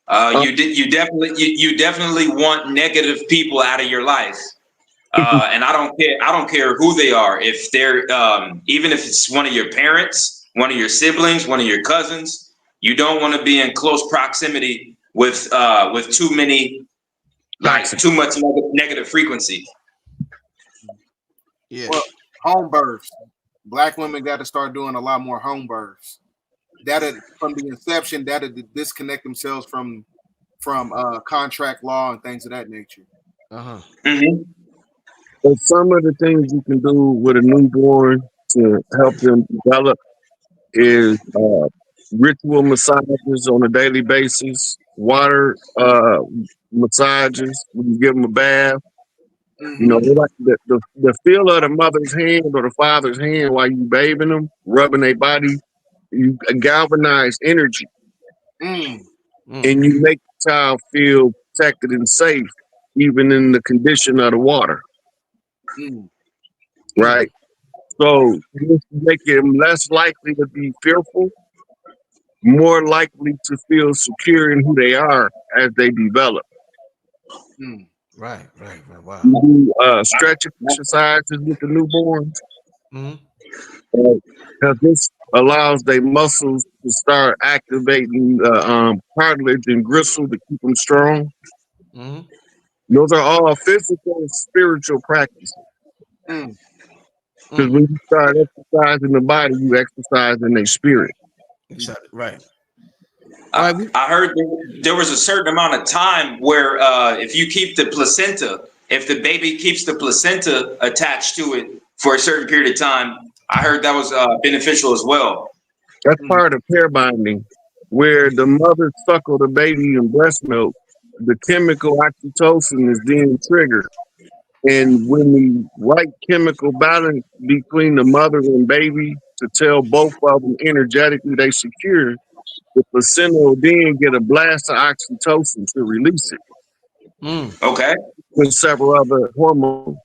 You definitely want negative people out of your life. And I don't care who they are. If they're even if it's one of your parents, one of your siblings, one of your cousins, you don't want to be in close proximity with too many, like too much negative frequency. Yeah. Well, home births. Black women got to start doing a lot more home births. That from the inception, that disconnect themselves from contract law and things of that nature. Mm-hmm. But some of the things you can do with a newborn to help them develop is ritual massages on a daily basis, water massages when you give them a bath. You know, they like the feel of the mother's hand or the father's hand while you bathing them, rubbing their body. You galvanize energy, and you make the child feel protected and safe, even in the condition of the water. Right. So you make them less likely to be fearful, more likely to feel secure in who they are as they develop. Right. Wow. You do stretching exercises with the newborns because this allows their muscles to start activating cartilage and gristle to keep them strong. Those are all physical and spiritual practices. Because when you start exercising the body, you exercise in their spirit. Exactly. Right. I heard there was a certain amount of time where if you keep the placenta, if the baby keeps the placenta attached to it for a certain period of time, I heard that was beneficial as well. That's part of pair binding, where the mother suckle the baby in breast milk. The chemical oxytocin is then triggered. And when the right chemical balance between the mother and baby to tell both of them energetically they secure, the placenta will then get a blast of oxytocin to release it. Okay. With several other hormones.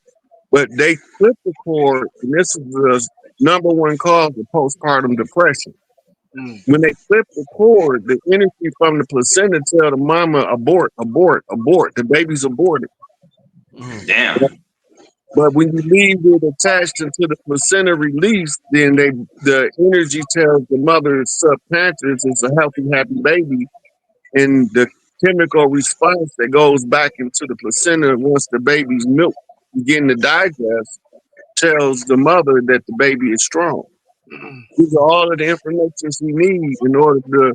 But they flip the cord, and this is the number one cause of postpartum depression. When they flip the cord, the energy from the placenta tell the mama abort. The baby's aborted. Damn. But when you leave it attached until the placenta released, then the energy tells the mother's subconscious it's a healthy, happy baby. And the chemical response that goes back into the placenta once the baby's milk begin to digest tells the mother that the baby is strong. These are all of the information she needs in order to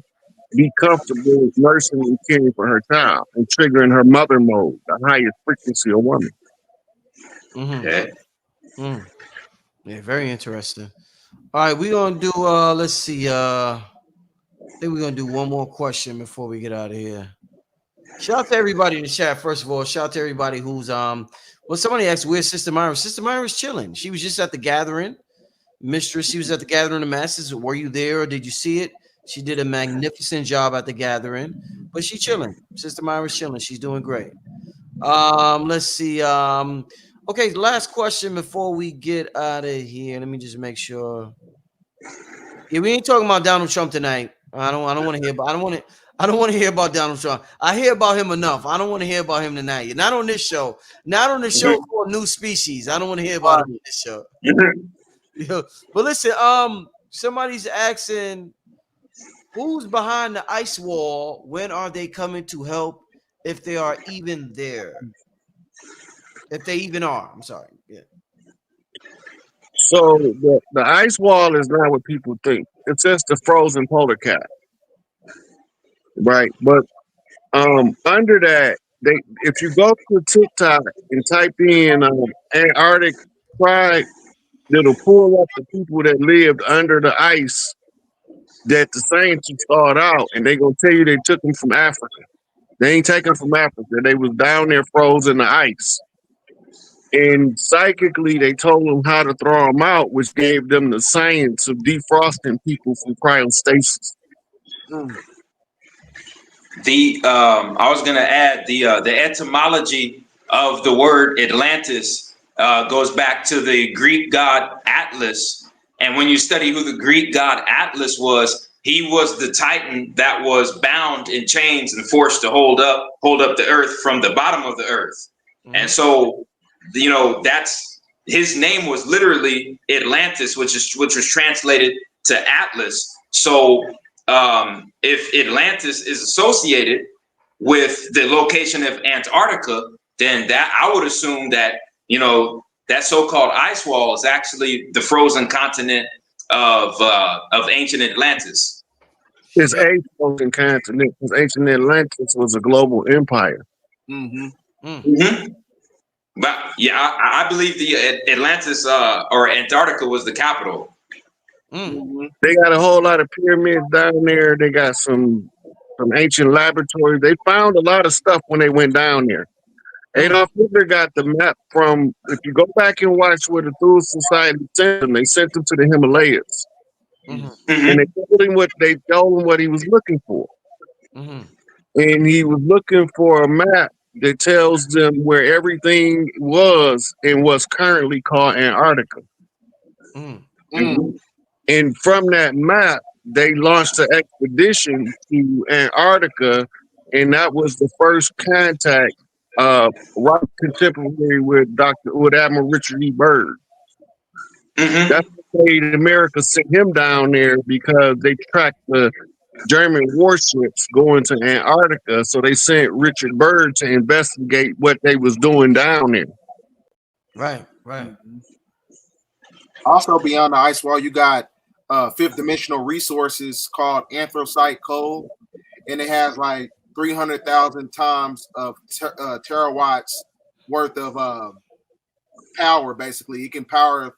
be comfortable nursing and caring for her child and triggering her mother mode, the highest frequency of woman. Yeah, very interesting. All right, we're gonna do let's see, I think we're gonna do one more question before we get out of here. Shout out to everybody in the chat. First of all, shout out to everybody who's well, somebody asked where's Sister Myra. Sister Myra's chilling. She was just at the gathering. Mistress, she was at the gathering of masses. Were you there or did you see it? She did a magnificent job at the gathering, but she's chilling. Sister Myra's chilling. She's doing great. Let's see. Okay, last question before we get out of here. Let me just make sure. Yeah, we ain't talking about Donald Trump tonight. I don't want to hear, but I I don't want to hear about Donald Trump. I hear about him enough. I don't want to hear about him tonight. Not on this show. Not on the show called New Species. I don't want to hear about him on this show. Yeah. But listen, somebody's asking, who's behind the ice wall? When are they coming to help? If they are even there. If they even are. I'm sorry. Yeah. So the ice wall is not what people think. It's just the frozen polar cap, right? But under that, if you go to TikTok and type in Antarctic pride, it'll pull up the people that lived under the ice that the scientists thawed out, and they gonna tell you they took them from Africa. They ain't taken from Africa. They was down there frozen in the ice. And psychically, they told them how to throw them out, which gave them the science of defrosting people from cryostasis. I was gonna add the etymology of the word Atlantis goes back to the Greek god Atlas. And when you study who the Greek god Atlas was, he was the Titan that was bound in chains and forced to hold up the earth from the bottom of the earth. And so, that's his name was literally Atlantis, which was translated to Atlas. So if Atlantis is associated with the location of Antarctica, then that I would assume that that so-called ice wall is actually the frozen continent of ancient Atlantis. It's a frozen continent because ancient Atlantis was a global empire. But yeah, I believe the Atlantis or Antarctica was the capital. They got a whole lot of pyramids down there. They got some ancient laboratories. They found a lot of stuff when they went down there. Adolf Hitler got the map from, if you go back and watch what the Thule Society sent them, they sent them to the Himalayas. And they told him what he was looking for. And he was looking for a map that tells them where everything was in what's currently called Antarctica. And from that map, they launched an expedition to Antarctica, and that was the first contact right contemporary with Admiral Richard E. Byrd. That's what made America sent him down there, because they tracked the German warships going to Antarctica. So they sent Richard Byrd to investigate what they was doing down there. Right. Also, beyond the ice wall, you got fifth dimensional resources called anthracite coal, and it has like 300,000 times of terawatts worth of power. Basically, it can power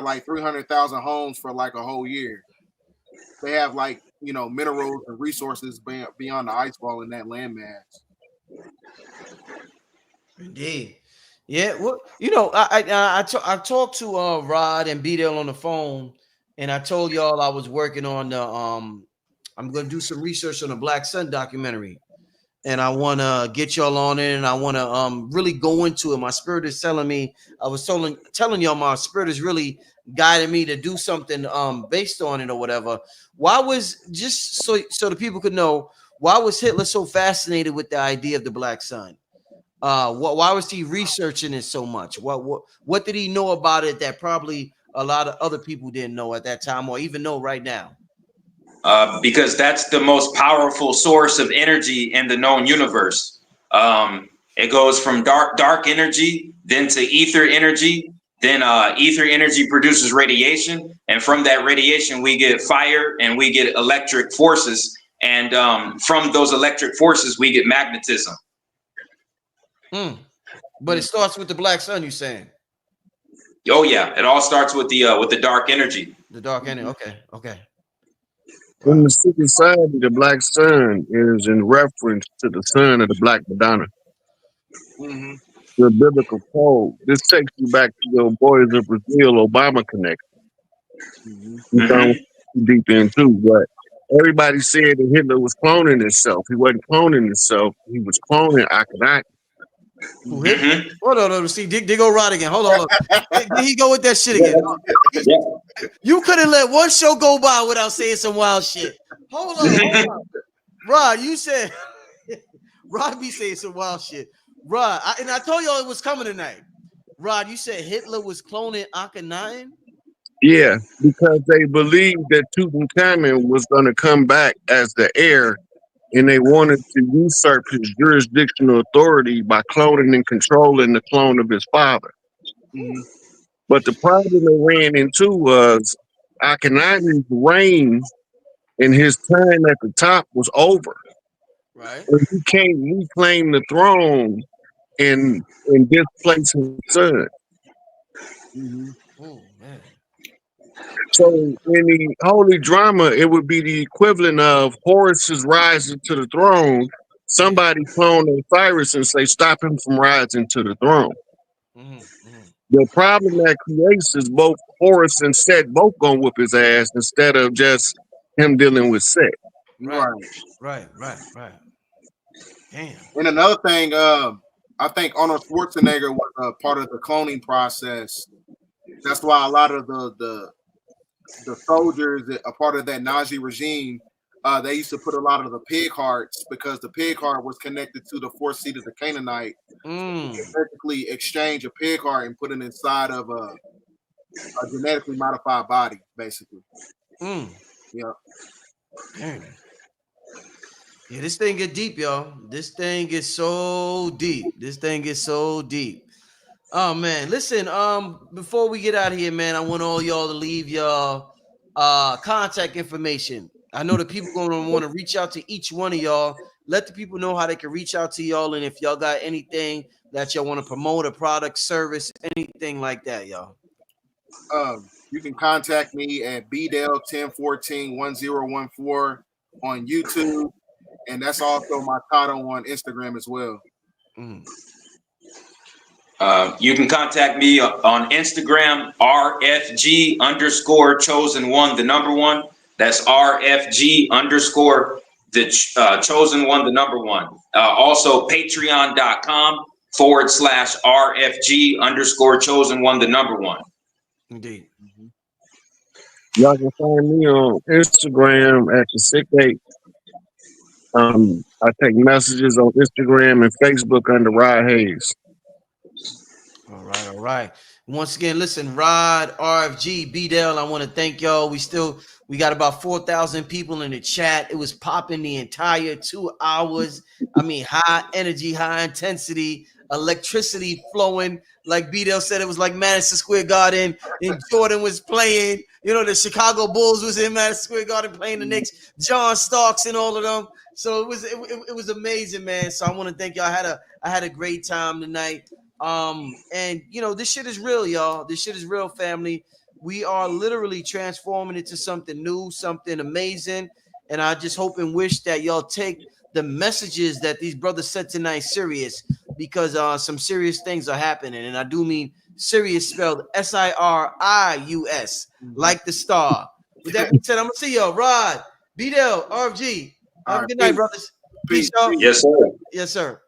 like 300,000 homes for like a whole year. They have like minerals and resources beyond the ice wall in that landmass. Indeed. Yeah. Well, I talked to Rod and BDELL on the phone, and I told y'all I was working on the I'm going to do some research on the Black Sun documentary, and I want to get y'all on it, and I want to really go into it. My spirit is telling me, I was telling y'all, my spirit is really guiding me to do something based on it or whatever. Why was, just so the people could know, why was Hitler so fascinated with the idea of the Black Sun? Why was he researching it so much? What did he know about it that probably a lot of other people didn't know at that time, or even know right now? Because that's the most powerful source of energy in the known universe. It goes from dark energy, then to ether energy. Then ether energy produces radiation, and from that radiation we get fire and we get electric forces, and from those electric forces we get magnetism. But it starts with the Black Sun, you saying? Oh yeah, it all starts with the dark energy. The dark energy. Okay. In the secret society, the Black Sun is in reference to the son of the Black Madonna. The biblical code. This takes you back to the Boys of Brazil Obama connection. You don't deep into, but everybody said that Hitler was cloning himself. He wasn't cloning himself. He was cloning Akhenaten. Who hit? Hold on. See, dig go right again. Hold on. Did he go with that shit again? You couldn't let one show go by without saying some wild shit. Hold on. Rod, you said Rod be saying some wild shit. Rod, and I told y'all it was coming tonight. Rod, you said Hitler was cloning Akhenaten? Yeah, because they believed that Tutankhamun was going to come back as the heir, and they wanted to usurp his jurisdictional authority by cloning and controlling the clone of his father. Mhm. But the problem they ran into was Akhenaten's reign and his time at the top was over. Right. And he can't reclaim the throne and displace his son. Mhm. Oh man. So in the holy drama, it would be the equivalent of Horus's rising to the throne. Yeah. Somebody clone Osiris and say, stop him from rising to the throne. Mm-hmm. The problem that creates is both Horus and Set both gonna whoop his ass instead of just him dealing with Set. Right. Right. Right. Damn. And another thing, I think Arnold Schwarzenegger was a part of the cloning process. That's why a lot of the soldiers that are part of that Nazi regime, they used to put a lot of the pig hearts because the pig heart was connected to the fourth seed of the Canaanite. Basically, exchange a pig heart and put it inside of a genetically modified body, basically. Yeah. Damn. Yeah, this thing get deep, y'all. This thing gets so deep. Oh man, listen. Before we get out of here, man, I want all y'all to leave y'all contact information. I know that people gonna want to reach out to each one of y'all. Let the people know how they can reach out to y'all, and if y'all got anything that y'all want to promote, a product, service, anything like that, y'all. You can contact me at BDELL2014 on YouTube, and that's also my title on Instagram as well. You can contact me on Instagram, RFG _ChosenOne, the number one. That's RFG _ChosenOne, the number one. Also, patreon.com /RFG _ChosenOne, the number one. Indeed. Y'all can find me on Instagram at the Sick 8. I take messages on Instagram and Facebook under Rod Hayes. All right. Once again, listen, Rod, RFG, BDELL, I want to thank y'all. We got about 4,000 people in the chat. It was popping the entire 2 hours. I mean, high energy, high intensity, electricity flowing. Like BDELL said, it was like Madison Square Garden, and Jordan was playing. You know, the Chicago Bulls was in Madison Square Garden playing the Knicks, John Starks and all of them. So it was amazing, man. So I want to thank y'all. I had a great time tonight. And you know, this shit is real, y'all. This shit is real, family. We are literally transforming into something new, something amazing. And I just hope and wish that y'all take the messages that these brothers said tonight serious, because some serious things are happening. And I do mean serious, spelled SIRIUS, like the star. With that being said, I'm gonna see y'all. Rod, BDELL, RFG. Have a good night, brothers. Peace, y'all. Yes, sir. Yes, sir.